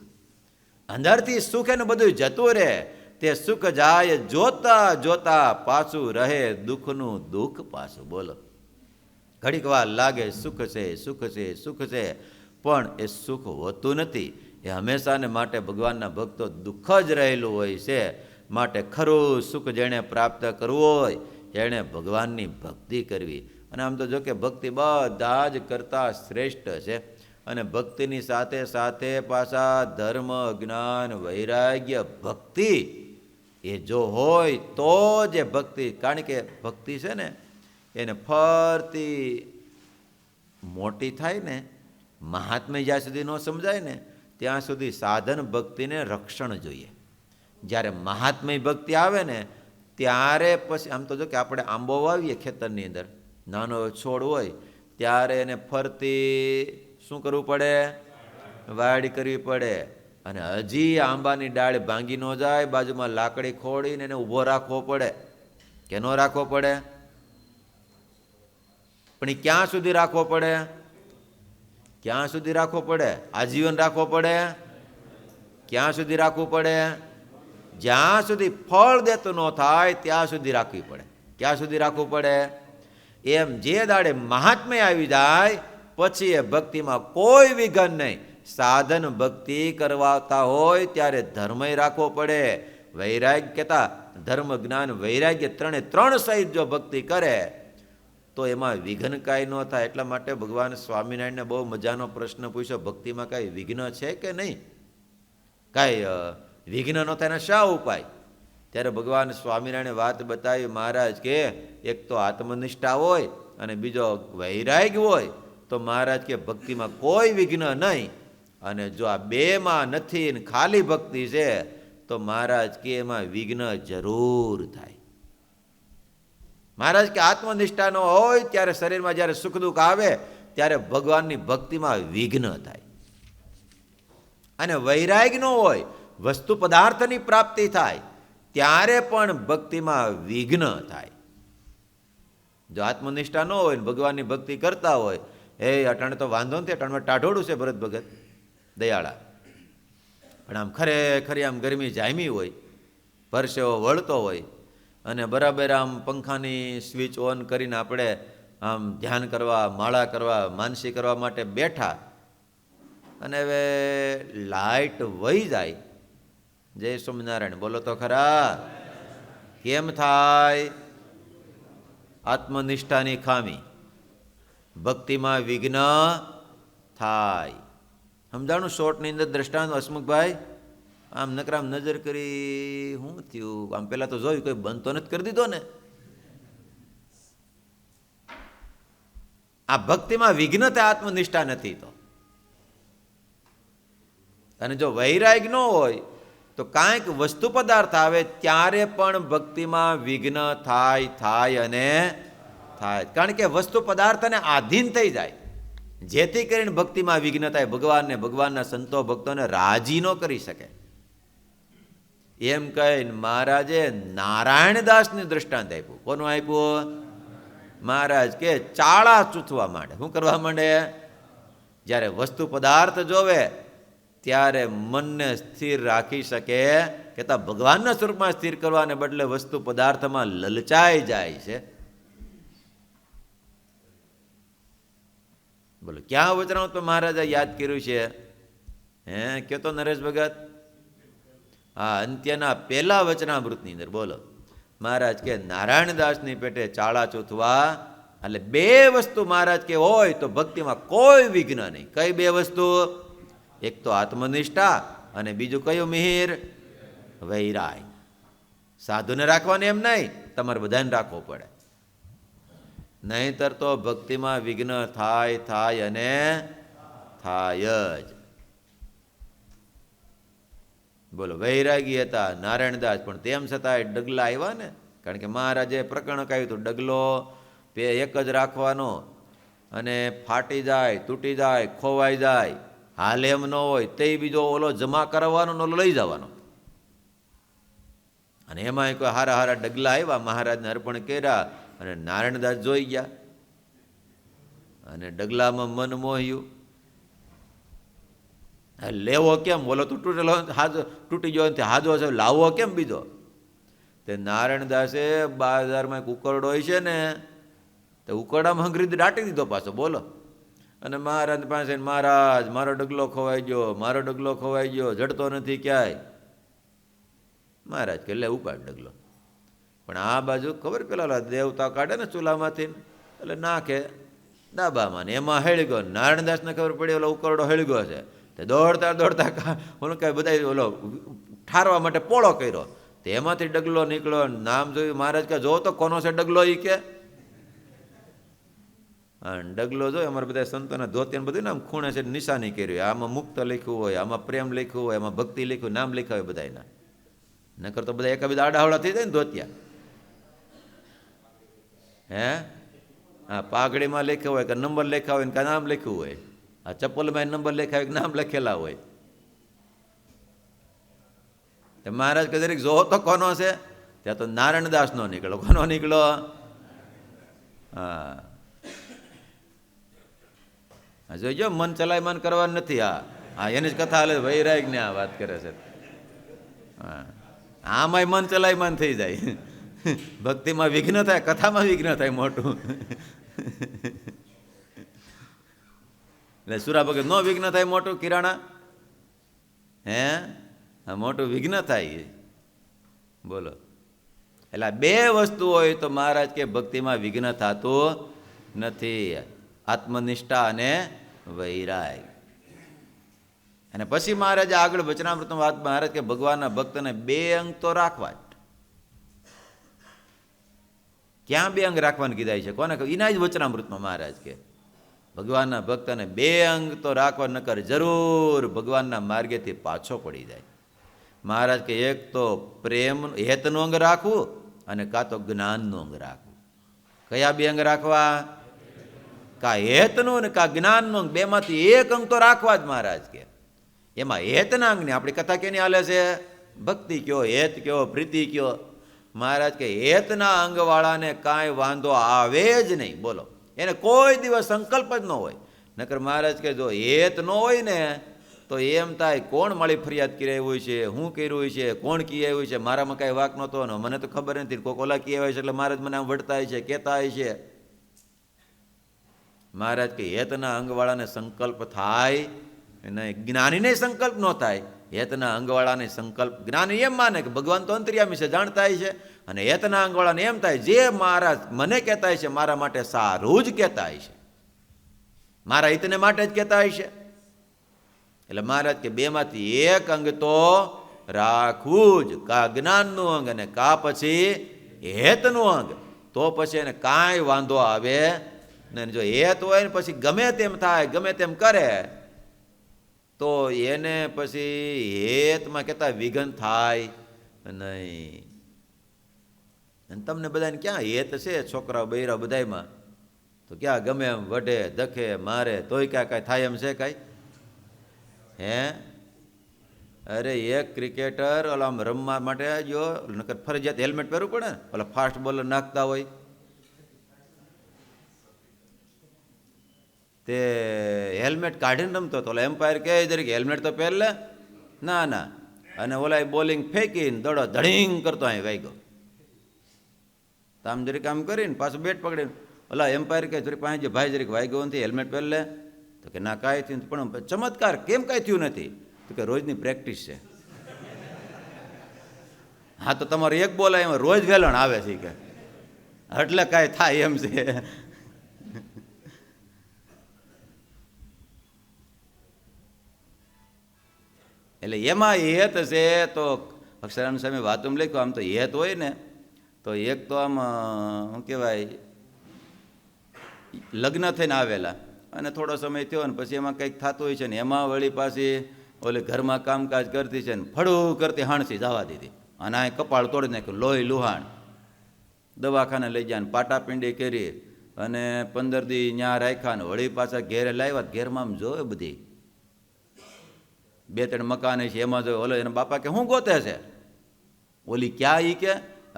અંદરથી સુખ એનું બધું જતું રહે. તે સુખ જાય જોતા જોતા પાછું રહે દુઃખનું દુઃખ પાછું. બોલો ઘડીક વાર લાગે સુખ છે સુખ છે સુખ છે પણ એ સુખ હોતું નથી. એ હંમેશાને માટે ભગવાનના ભક્તો દુઃખ જ રહેલું હોય છે. માટે ખરું સુખ જેણે પ્રાપ્ત કરવું હોય એણે ભગવાનની ભક્તિ કરવી. અને આમ તો જો કે ભક્તિ બધા જ કરતાં શ્રેષ્ઠ છે. અને ભક્તિની સાથે સાથે પાછા ધર્મ, જ્ઞાન, વૈરાગ્ય, ભક્તિ એ જો હોય તો જ એ ભક્તિ, કારણ કે ભક્તિ છે ને એને ફરતી મોટી થાય ને, મહાત્મ્ય જ્યાં સુધી ન સમજાય ને ત્યાં સુધી સાધન ભક્તિને રક્ષણ જોઈએ. જ્યારે મહાત્મ્ય ભક્તિ આવે ને ત્યારે પછી, આમ તો જો કે આપણે આંબો વાવીએ ખેતરની અંદર, નાનો છોડ હોય ત્યારે એને ફરતી શું કરવું પડે? વાડી કરવી પડે. અને હજી આંબાની ડાળ ભાંગી ન જાય, બાજુમાં લાકડી ખોડીને એને ઊભો રાખવો પડે કે ન રાખવો પડે? પણ એ ક્યાં સુધી રાખવો પડે? ક્યાં સુધી રાખવો પડે? આજીવન રાખવો પડે? ક્યાં સુધી રાખવું પડે? જ્યાં સુધી ફળ દેતું ન થાય ત્યાં સુધી રાખવી પડે. ક્યાં સુધી રાખવું પડે? એમ જે દાડે મહાત્મ્ય આવી જાય પછી એ ભક્તિમાં કોઈ વિઘન નહીં. સાધન ભક્તિ કરવાતા હોય ત્યારે ધર્મય રાખવો પડે. વૈરાગ્ય કહેતા ધર્મ, જ્ઞાન, વૈરાગ્ય ત્રણ સહિત જો ભક્તિ કરે તો એમાં વિઘ્ન કાંઈ ન થાય. એટલા માટે ભગવાન સ્વામિનારાયણને બહુ મજાનો પ્રશ્ન પૂછ્યો, ભક્તિમાં કાંઈ વિઘ્ન છે કે નહીં? કાંઈ વિઘ્ન ન થાય એના શા ઉપાય? ત્યારે ભગવાન સ્વામિનારાયણે વાત બતાવી. મહારાજ કે એક તો આત્મનિષ્ઠા હોય અને બીજો વૈરાગ્ય હોય તો મહારાજ કે ભક્તિમાં કોઈ વિઘ્ન નહીં. અને જો આ બેમાં નથી ને ખાલી ભક્તિ છે તો મહારાજ કે એમાં વિઘ્ન જરૂર થાય. મહારાજ કે આત્મનિષ્ઠા ન હોય ત્યારે શરીરમાં જ્યારે સુખ દુઃખ આવે ત્યારે ભગવાનની ભક્તિમાં વિઘ્ન થાય. અને વૈરાગ્ય ન હોય, વસ્તુ પદાર્થની પ્રાપ્તિ થાય ત્યારે પણ ભક્તિમાં વિઘ્ન થાય. જો આત્મનિષ્ઠા ન હોય ને ભગવાનની ભક્તિ કરતા હોય, એ અટાણે તો વાંધો નથી, અટાણમાં ટાઢોળું છે ભરત ભગત દયાળા, પણ આમ ખરેખરી આમ ગરમી જામી હોય, પરસેવો વળતો હોય અને બરાબર આમ પંખાની સ્વિચ ઓન કરીને આપણે આમ ધ્યાન કરવા, માળા કરવા, માનસી કરવા માટે બેઠા અને હવે લાઇટ વહી જાય. જય સ્વામિનારાયણ બોલો તો ખરા. કેમ થાય? આત્મનિષ્ઠાની ખામી, ભક્તિમાં વિઘ્ન થાય. સમજાણું? શોર્ટની અંદર દ્રષ્ટાંત હસમુખભાઈ આમ નકરામ નજર કરી, શું થયું? આમ પેલા તો જોયું કોઈ બંધ તો નથી કરી દીધો ને. આ ભક્તિમાં વિઘ્ન થાય, આત્મનિષ્ઠા નથી તો. અને જો વૈરાગ્ય ન હોય તો કાંઈક વસ્તુ પદાર્થ આવે ત્યારે પણ ભક્તિમાં વિઘ્ન થાય અને થાય. કારણ કે વસ્તુ પદાર્થને આધીન થઈ જાય, જેથી કરીને ભક્તિમાં વિઘ્ન થાય. ભગવાનને, ભગવાનના સંતો ભક્તોને રાજી ન કરી શકે. એમ કહીને મહારાજે નારાયણદાસને દ્રષ્ટાંત આપ્યું. કોનું આપ્યું? મહારાજ કે ચાળા ચૂથવા માંડે. શું કરવા માંડે? જ્યારે વસ્તુ પદાર્થ જોવે ત્યારે મનને સ્થિર રાખી શકે, કહેતા ભગવાનના સ્વરૂપમાં સ્થિર કરવાને બદલે વસ્તુ પદાર્થમાં લલચાઈ જાય છે. બોલો ક્યાં વચનામૃત મહારાજે યાદ કર્યું છે? હે કયો તો નરેશ ભગત? હા, અંત્યના પહેલા વચનામૃતની અંદર બોલો મહારાજ કે નારાયણદાસની પેટે ચાળા ચૂથવા. એટલે બે વસ્તુ મહારાજ કે હોય તો ભક્તિમાં કોઈ વિઘ્ન નહીં. કઈ બે વસ્તુ? એક તો આત્મનિષ્ઠા અને બીજું કયું મિહિર? વૈરાગ. સાધુને રાખવાની એમ નહીં, તમારે બધાને રાખવો પડે. નહીંતર તો ભક્તિમાં વિઘ્ન થાય અને થાય જ. બોલો વૈરાગી હતા નારાયણદાસ, પણ તેમ છતાં ડગલા આવ્યા ને. કારણ કે મહારાજે પ્રકરણ કહ્યું હતું ડગલો એક જ રાખવાનો, અને ફાટી જાય, તૂટી જાય, ખોવાઈ જાય, હાલ એમ ન હોય તે બીજો ઓલો જમા કરાવવાનો ને ઓલો લઈ જવાનો. અને એમાં કોઈ હારા ડગલા આવ્યા, મહારાજને અર્પણ કર્યા અને નારાયણદાસ જોઈ ગયા અને ડગલામાં મન મોહ્યું. લેવો કેમ? બોલો તો તૂટેલો તૂટી ગયો હાજો છે, લાવવો કેમ બીજો? તે નારાયણદાસે બાજારમાં એક ઉકરડો હોય છે ને, તે ઉકરડામાં હંગરી દાટી દીધો પાછો. બોલો. અને મહારાજ પાસે, મહારાજ મારો ડગલો ખોવાઈ ગયો, મારો ડગલો ખોવાઈ ગયો, જડતો નથી ક્યાંય. મહારાજ કે લે ઉપાડ ડગલો. પણ આ બાજુ ખબર પેલા દેવતા કાઢે ને ચૂલામાંથી, એટલે નાખે દાબામાં ને એમાં હેળી ગયો. નારાયણદાસને ખબર પડી ઓલો ઉકરડો હેળી ગયો છે, તે દોડતા દોડતા ઓલું કાંઈ બધા ઓલો ઠારવા માટે પોળો કર્યો. તે એમાંથી ડગલો નીકળ્યો. નામ જોયું મહારાજ કે જો તો કોનો છે ડગલો, એ કે હા ડગલો જોયો. અમારે બધા સંતોને ધોતી બધું ને આમ ખૂણે છે નિશાની કર્યું, આમાં મુક્ત લખ્યું હોય, આમાં પ્રેમ લખ્યું હોય, આમાં ભક્તિ લખ્યું, નામ લખ્યા હોય બધાના. નકર તો બધા એકાબીજા આડાહવડા થઈ જાય ને ધોતિયા. હે હા પાઘડીમાં લખ્યું હોય કે નંબર લખ્યા હોય ને કાં નામ લખ્યું હોય. આ ચપ્પલમાં નંબર લખ્યા હોય કે નામ લખેલા હોય. મહારાજ કે દરેક જો તો કોનો છે, ત્યાં તો નારાયણદાસ નો નીકળો. કોનો નીકળો? હા જોઈજો, મન ચલાયમાન કરવાનું નથી. હા એની જ કથા હાલે, વૈરાગ ને આ વાત કરે છે. હા આમાંય મન ચલાયમાન થઈ જાય. ભક્તિમાં વિઘ્ન થાય, કથામાં વિઘ્ન થાય મોટું. એટલે સુરા ભગત નો વિઘ્ન થાય મોટું કિરાણા? હે મોટું વિઘ્ન થાય. બોલો. એટલે બે વસ્તુ હોય તો મહારાજ કે ભક્તિમાં વિઘ્ન થતું નથી, આત્મનિષ્ઠા અને વૈરાગ. અને પછી મહારાજે આગળ વચનામૃતમાં વાત, મહારાજ કે ભગવાનના ભક્તને બે અંગ તો રાખવા જ. ક્યાં બે અંગ રાખવાનું કીધા છે? કોને કહ્યું? એના જ વચનામૃતમાં મહારાજ કે ભગવાનના ભક્તને બે અંગ તો રાખવા, નકર જરૂર ભગવાનના માર્ગેથી પાછો પડી જાય. મહારાજ કે એક તો પ્રેમ હેતનું અંગ રાખવું અને કાં તો જ્ઞાનનું અંગ રાખવું. કયા બે અંગ રાખવા? કા હેતનું ને કા જ્ઞાનનું અંગ, બેમાંથી એક અંગ તો રાખવા જ મહારાજ કે. એમાં હેતના અંગને આપણી કથા કેની હાલે છે? ભક્તિ કયો, હેત કયો, પ્રીતિ કયો. મહારાજ કે હેતના અંગવાળાને કાંઈ વાંધો આવે જ નહીં. બોલો, એને કોઈ દિવસ સંકલ્પ જ ન હોય. નકર મહારાજ કે જો હેત ન હોય ને તો એમ થાય કોણ મારી ફરિયાદ કરી આવ્યું છે, હું કર્યું હોય છે, કોણ કી આવ્યું છે, મારામાં કાંઈ વાક નહોતો ને મને તો ખબર નથી, કોક ઓલા કી આવ્યા છે એટલે મહારાજ મને આમ વળતા છે, કહેતા હોય છે. મહારાજ કે હેતના અંગવાળાને સંકલ્પ થાય નહીં, જ્ઞાનીને સંકલ્પ ન થાય. હેતના અંગવાળાને સંકલ્પ, જ્ઞાની એમ માને કે ભગવાન તો અંતર્યામી છે, જાણતા છે. અને હેતના અંગવાળાને એમ થાય જે મહારાજ મને કહેતા છે મારા માટે સારું જ કહેતા છે, મારા હિતને માટે જ કહેતા છે. એટલે મહારાજ કે બેમાંથી એક અંગ તો રાખવું જ, કા જ્ઞાનનું અંગ અને કા પછી હેતનું અંગ. તો પછી એને કાંઈ વાંધો આવે નહીં. જો હેત હોય ને પછી ગમે તેમ થાય, ગમે તેમ કરે તો એને પછી હેતમાં કહેતા વિઘન થાય નહીં. અને તમને બધાને ક્યાં હેત છે? છોકરા બૈરા બધાયમાં તો ક્યાં ગમે એમ વઢે ધખે મારે તોય ક્યાં કાંઈ થાય એમ છે કાંઈ? હે અરે એક ક્રિકેટર ઓલા આમ રમવા માટે જો નકર ફરજિયાત હેલ્મેટ પહેરવું પડે ને, ઓલા ફાસ્ટ બોલર નાખતા હોય તે હેલ્મેટ કાઢીને રમતો હતો. ઓલા એમ્પાયર કહે તરીકે હેલ્મેટ તો પહેર લે. ના ના, અને ઓલા બોલિંગ ફેંકીને દડો ધડીંગ કરતો અહીં વાગ્યો. તો આમ જરીક આમ કરીને પાછું બેટ પકડીને ઓલા એમ્પાયર કહે જરીક પાસે જે ભાઈ જરીક વાગ્યો નથી, હેલ્મેટ પહેર લે. તો કે ના કાંઈ થયું, પણ ચમત્કાર કેમ કાંઈ થયું નથી? તો કે રોજની પ્રેક્ટિસ છે. હા તો તમારો એક બોલ એમાં રોજ વેલણ આવે છે કે એટલે કાંઈ થાય એમ છે. એટલે એમાં હેત છે તો અક્ષરાનંદ સ્વામી વાતમાં લખ્યું. આમ તો હેત હોય ને તો એક તો આમ શું કહેવાય, લગ્ન થઈને આવેલા અને થોડો સમય થયો ને પછી એમાં કંઈક થતું હોય છે ને એમાં વળી પાછી ઓલે ઘરમાં કામકાજ કરતી છે ને ફળું કરતી હાણસી જવા દીધી અને આ કપાળ તોડી નાખ્યું, લોહી લુહાણ. દવાખાને લઈ ગયા ને પાટાપિંડી કરી અને 15 દી ન્યા રાખ્યા ને વળી પાછા ઘેરે લાવ્યા. ઘેરમાં આમ જોવે બધી 2-3 મકાન છે એમાં જોયું. ઓલો એના બાપા કે શું ગોતે છે? ઓલી ક્યાં? ઈ કે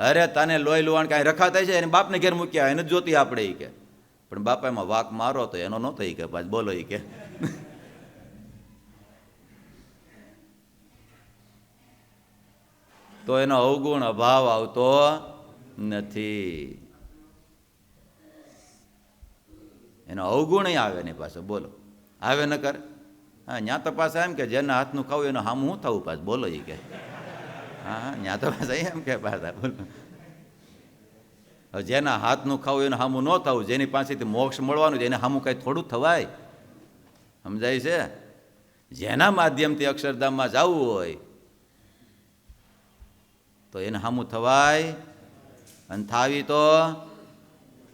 અરે તને લોહી લુહાણ કાંઈ રખાતા છે, એને બાપને ઘેર મૂક્યા, એને જ જોતી આપણે. ઈ કે પણ બાપા એમાં વાક મારો તો એનો નહોતો. ઈ કે પાછું બોલો. ઈ કે તો એનો અવગુણ અભાવ આવતો નથી, એનો અવગુણ આવે ને પાછો. બોલો આવે ન કર. હા ન્યા તો પાછા એમ કે જેના હાથનું ખાવું એનું હામું હું થવું પાછું. બોલો. ઈ કે હા ન્યા તો પાછા એમ કે પાછા બોલો. હવે જેના હાથનું ખાવું એને સામું ન થવું, જેની પાસેથી મોક્ષ મળવાનું છે એને સામું કાંઈ થોડું થવાય. સમજાય છે? જેના માધ્યમથી અક્ષરધામમાં જવું હોય તો એને સામું થવાય, અને થાવી તો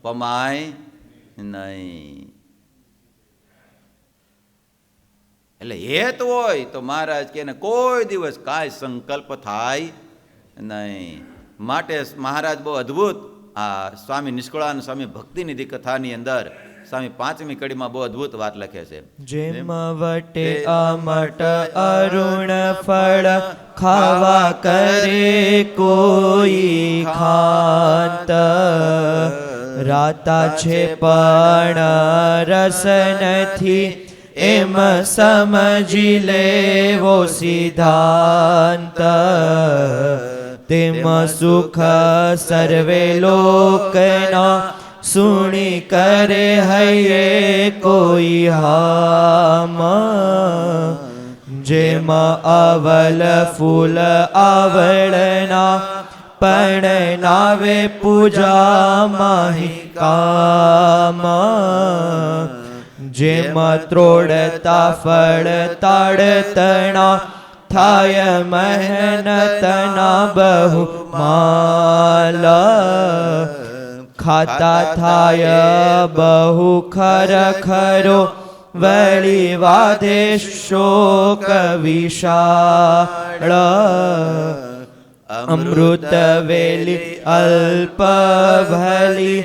પમાય નહીં. એટલે હેત હોય તો મહારાજ કે કોઈ દિવસ કાંઈ સંકલ્પ થાય નહીં. માટે મહારાજ બહુ અદ્ભુત આ સ્વામી નિષ્કળાનંદ સ્વામી ભક્તિનિધિ કથાની અંદર સ્વામી 5મી કડીમાં બહુ અદ્ભુત વાત લખે છે. જેમ વટે અમટ અરુણ ફળ ખાવા કરે કોઈ ખાંત, રાતા છે પણ રસ નથી એમ સમજી લેવો સિદ્ધાંત. તેમ સુખ સર્વે લોકના સુણી કરે હૈયે કોઈ હામ. જેમાં અવલ ફૂલ આવળના પણ નાવે પૂજા માહી કામ. જેમાં ત્રોડતા ફળ તાડતણા થાય મહેનતના બહુ માલ. ખાતા થાય બહુ ખરખરો વળી વાધે શોક વિશાળ. અમૃત વેલી અલ્પ ભલી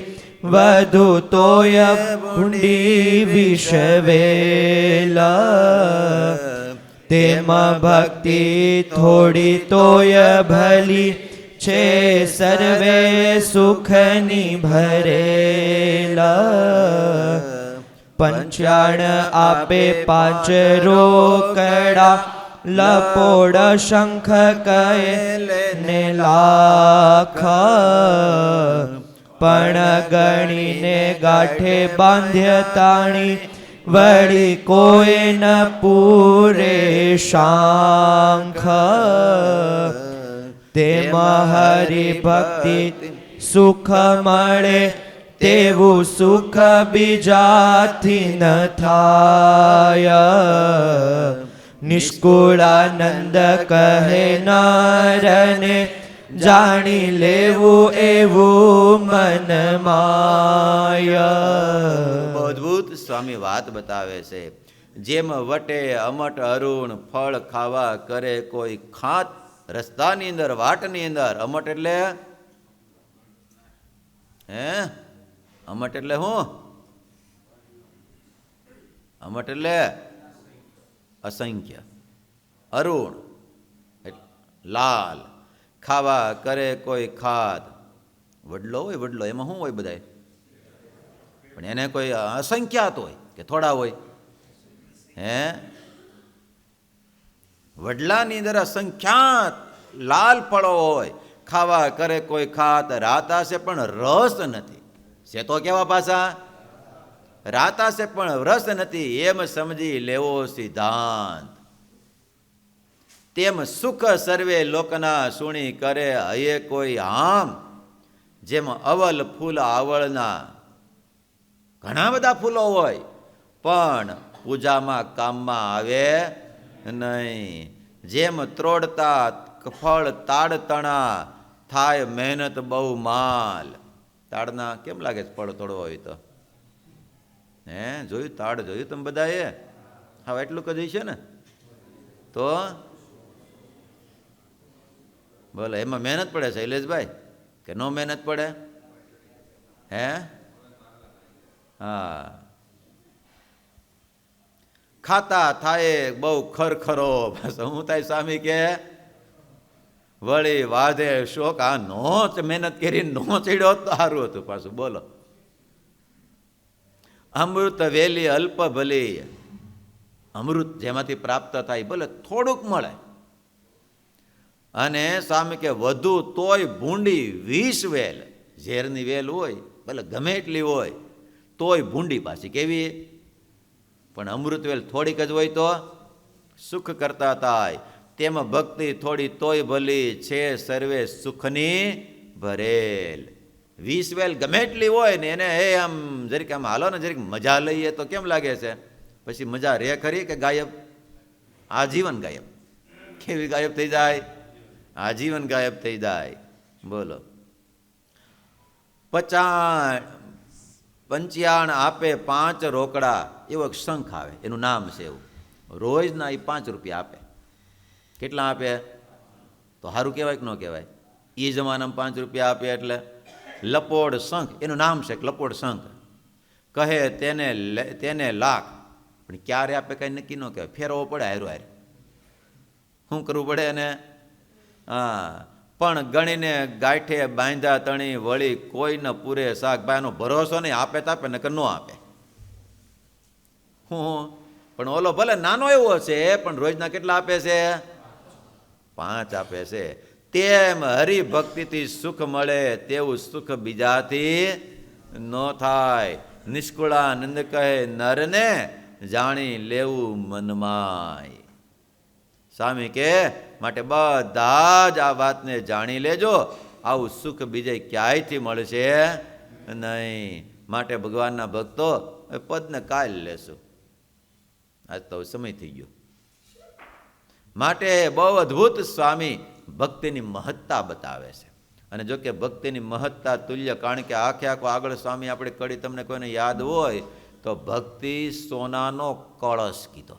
વધુ તોય ઊંડી વિષવેલ. તેમાં ભક્તિ થોડી તોય ભલી છે સર્વે સુખની ભરેલ. પંચાણ આપે 5 રોકડા લપોડ શંખ કહે ને લાખ. પણ ગણીને ગાંઠે બાંધ્ય તાણી વળી કોઈ ન પૂરે શાંખ. તેમાં હરિ ભક્તિ સુખ મળે તેવું સુખ બીજાથી ન થાય. નિષ્કુળાનંદ કહે નારને જાણી લેવું એવું મન માય. બહુ અદ્ભુત સ્વામી વાત બતાવે છે. જેમ વટે અમટ અરુણ ફળ ખાવા કરે કોઈ ખાત. રસ્તાની અંદર વાટની અંદર અમટ એટલે અમટ એટલે શું? અમટ એટલે અસંખ્ય, અરુણ લાલ. ખાવા કરે કોઈ ખાદ. વડલો હોય, વડલો એમાં શું હોય બધાય? પણ એને કોઈ અસંખ્યાત હોય કે થોડા હોય? વડલાની અંદર અસંખ્યાત લાલ ફળો હોય. ખાવા કરે કોઈ ખાત. રાતા છે પણ રસ નથી. છે તો કેવા પાછા? રાતા છે પણ રસ નથી એમ સમજી લેવો સિદ્ધાંત. તેમ સુખ સર્વે લોકના સુણી કરે હયે કોઈ આમ. જેમ અવલ ફૂલ આવળના ઘણા બધા ફૂલો હોય પણ પૂજામાં કામમાં આવે નહીં. જેમ ત્રોડતા ફળ તાડતણા થાય મહેનત બહુ માલ. તાડના કેમ લાગે છે ફળ તોડવા હોય તો? જોયું તાડ જોયું તમે બધાએ? હા એટલું કદી છે ને તો બોલો એમાં મહેનત પડે શૈલેષભાઈ કે નો મહેનત પડે? હા. ખાતા થાય બહુ ખરખરો. હું થાય સ્વામી કે વળી વાધે શોક. આ નો મહેનત કરી નો ચડ્યો તો સારું હતું પાછું. બોલો અમૃત વેલી અલ્પ ભલી. અમૃત જેમાંથી પ્રાપ્ત થાય ભલે થોડુંક મળે. અને સ્વામી કે વધુ તોય ભૂંડી 20 વેલ. ઝેરની વેલ હોય ભલે ગમે એટલી હોય તોય ભૂંડી પાછી કેવી? પણ અમૃત વેલ થોડીક જ હોય તો સુખ કરતા થાય. તેમાં ભક્તિ થોડી તોય ભલી છે સર્વે સુખની ભરેલ. 20 વેલ ગમે એટલી હોય ને એને એ આમ જરીક આમ હાલો ને જરીક મજા લઈએ તો કેમ લાગે છે? પછી મજા રે ખરી કે ગાયબ? આજીવન ગાયબ. કેવી ગાયબ થઈ જાય? આજીવન ગાયબ થઈ જાય. બોલો. 55 આપે 5 રોકડા એવો એક શંખ આવે, એનું નામ છે એવું. રોજના એ 5 રૂપિયા આપે. કેટલા આપે? તો સારું કહેવાય કે ન કહેવાય? એ જમાનામાં 5 રૂપિયા આપે એટલે લપોડ શંખ, એનું નામ છે લપોડ શંખ. કહે તેને લાખ. પણ ક્યારે આપે કંઈ નક્કી ન કહેવાય, ફેરવવો પડે હારો હારે. શું કરવું પડે એને? હા, પણ ગણીને ગાંઠે બાંધ્યા તણી વળી કોઈ ન પૂરે શાક. ભાઈનો ભરોસો નહીં, આપે તો આપે નકર ન આપે. હું પણ ઓલો ભલે નાનો એવો છે પણ રોજના કેટલા આપે છે? 5 આપે છે. તેમ હરિભક્તિથી સુખ મળે તેવું સુખ બીજાથી ન થાય. નિષ્કુળાનંદ કહે નરને જાણી લેવું મનમાય. સ્વામી કે માટે બધા જ આ વાતને જાણી લેજો, આવું સુખ બીજે ક્યાંયથી મળશે નહીં. માટે ભગવાનના ભક્તો પદને કાલ લેશું. આજ તો સમય થઈ ગયો. માટે બહુ અદ્ભુત સ્વામી ભક્તિની મહત્તા બતાવે છે. અને જો કે ભક્તિની મહત્તા તુલ્ય, કારણ કે આખે આખો આગળ સ્વામી આપણે કડી તમને કોઈને યાદ હોય તો ભક્તિ સોનાનો કળશ કીધો.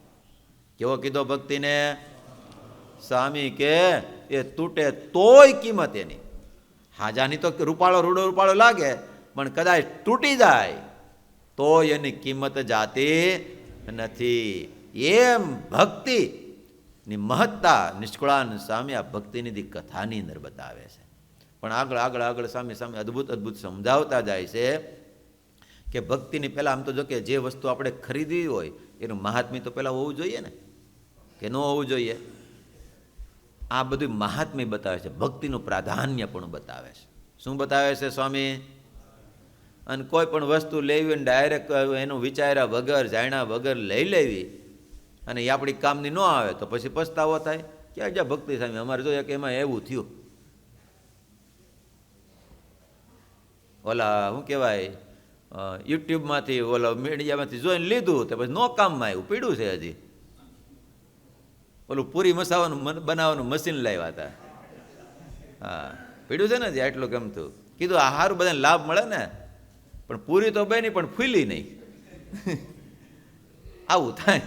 કેવો કીધો ભક્તિને? સ્વામી કે એ તૂટે તોય કિંમત એની. હાજાની તો રૂપાળો રૂડો રૂપાળો લાગે, પણ કદાચ તૂટી જાય તોય એની કિંમત જાતી નથી. એમ ભક્તિની મહત્તા નિષ્કુળાનંદ સ્વામી આ ભક્તિની કથાની અંદર બતાવે છે. પણ આગળ આગળ આગળ સ્વામી સ્વામી અદ્ભુત અદ્ભુત સમજાવતા જાય છે કે ભક્તિની પહેલાં આમ તો જો કે જે વસ્તુ આપણે ખરીદવી હોય એનું મહાત્મ્ય તો પહેલાં હોવું જોઈએ ને, કે ન હોવું જોઈએ? આ બધું મહાત્મ્ય બતાવે છે, ભક્તિનું પ્રાધાન્ય પણ બતાવે છે. શું બતાવે છે સ્વામી? અને કોઈ પણ વસ્તુ લેવી ને ડાયરેક્ટ એનું વિચાર્યા વગર જાણ્યા વગર લઈ લેવી અને એ આપણી કામની ન આવે તો પછી પસ્તાવો થાય. ક્યાં જ્યાં ભક્તિ સ્વામી અમારે જોઈએ કે એમાં એવું થયું. ઓલા શું કહેવાય, યુટ્યુબમાંથી ઓલા મીડિયામાંથી જોઈને લીધું તો પછી નો કામમાં આવ્યું, પીડ્યું છે હજી. ઓલું પૂરી મસાવાનું બનાવવાનું મશીન લાવ્યા હતા. હા, પીડ્યું છે ને હજી આટલું ગમતું. કીધું આ સારું બધાને લાભ મળે ને, પણ પૂરી તો બની પણ ફૂલી નહીં. આવું થાય.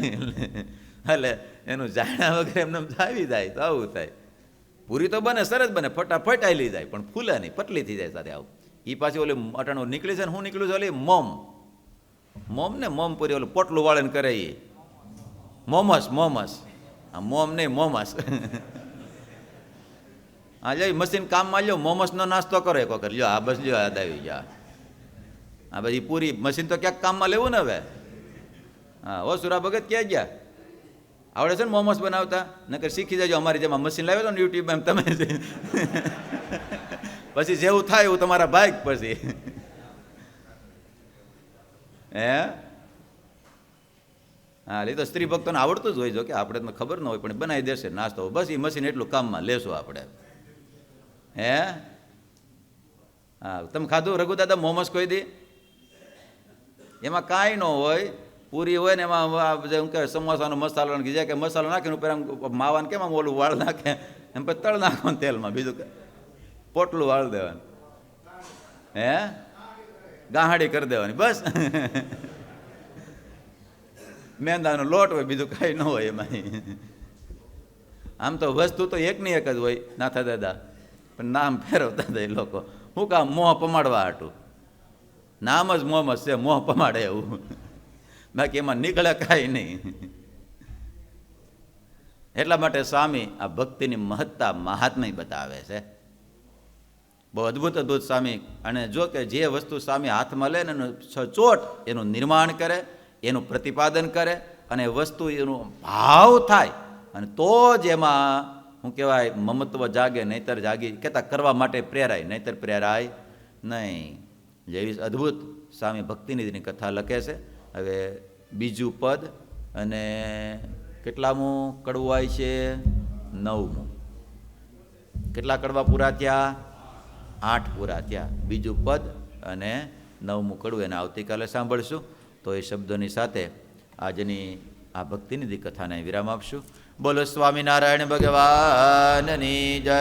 એટલે એનું જાણ્યા વગર એમને આવી જાય તો આવું થાય. પૂરી તો બને, સરસ બને, ફટાફટ આલી જાય પણ ફૂલે નહીં, પતલી થઈ જાય સાથે. આવું એ પાછી ઓલી અટાણું નીકળી છે ને, હું નીકળ્યું છે ઓલી મોમ ને મોમ પૂરી ઓલું પોટલું વાળીને કરે એ મોમસ. આ મોમ નહીં, મોમસ. હા, લ્યો મશીન કામમાં લ્યો, મોમસનો નાસ્તો કરો એક વખત. લ્યો આ બસ, લ્યો યાદ આવી ગયા. હા, બધી પૂરી મશીન તો ક્યાંક કામમાં લેવું ને હવે. હા, ઓ સુરા ભગત ક્યાં ગયા? આવડે છે ને મોમોસ બનાવતા? નકર શીખી જજો અમારી જેમાં મશીન લાવ્યો ને યુટ્યુબ એમ તમે. પછી જેવું થાય એવું તમારા ભાઈ પછી. હે હા, એ તો સ્ત્રી ભક્તોને આવડતું જ હોય. જો કે આપણે તો ખબર ન હોય પણ બનાવી દેશે નાસ્તો. બસ એ મશીન એટલું કામમાં લેશું આપણે. હે હા, તમે ખાધું રઘુ દાદા મોમોસ કોઈ દી? એમાં કાંઈ ન હોય, પૂરી હોય ને એમાં શું કહેવાય સમોસાનો મસાલો નાખી કે મસાલો નાખીને ઉપર આમ માવાને કેમ આમ ઓલું વાળ નાખે એમ પછી તળ નાખવાનું તેલમાં, બીજું પોટલું વાળ દેવાનું. હે ગાહડી કરી દેવાની બસ. મેંદાનો લોટ હોય, બીજું કાંઈ ન હોય એમાં. આમ તો વસ્તુ તો એકની એક જ હોય નાથા દાદા, પણ નામ ફેરવતા હતા એ લોકો. શું કામ? મોહ પમાડવા હાટું. નામ જ મોહમ્મદ છે, મોહ પમાડે એવું. બાકી એમાં નીકળે કાંઈ નહીં. એટલા માટે સ્વામી આ ભક્તિની મહત્તા મહાત્મ્ય બતાવે છે. બહુ અદ્ભુત અદ્ભુત સ્વામી. અને જો કે જે વસ્તુ સ્વામી હાથમાં લે ને એનું સચોટ એનું નિર્માણ કરે, એનું પ્રતિપાદન કરે અને વસ્તુ એનું ભાવ થાય, અને તો જ એમાં શું કહેવાય મમત્વ જાગે, નહીતર જાગી કહેતા કરવા માટે પ્રેરાય, નહીતર પ્રેરાય નહીં. જેવી અદ્ભુત સ્વામી ભક્તિનિધિની કથા લખે છે. હવે બીજું પદ અને કેટલામું કડવાય છે? 9મું. કેટલા કડવા પૂરા થયા? 8 પૂરા થયા. બીજું પદ અને 9મું કડવું એને આવતીકાલે સાંભળશું. તો એ શબ્દોની સાથે આજની આ ભક્તિનિધિ કથાને વિરામ આપશું. બોલો સ્વામિનારાયણ ભગવાનની જય.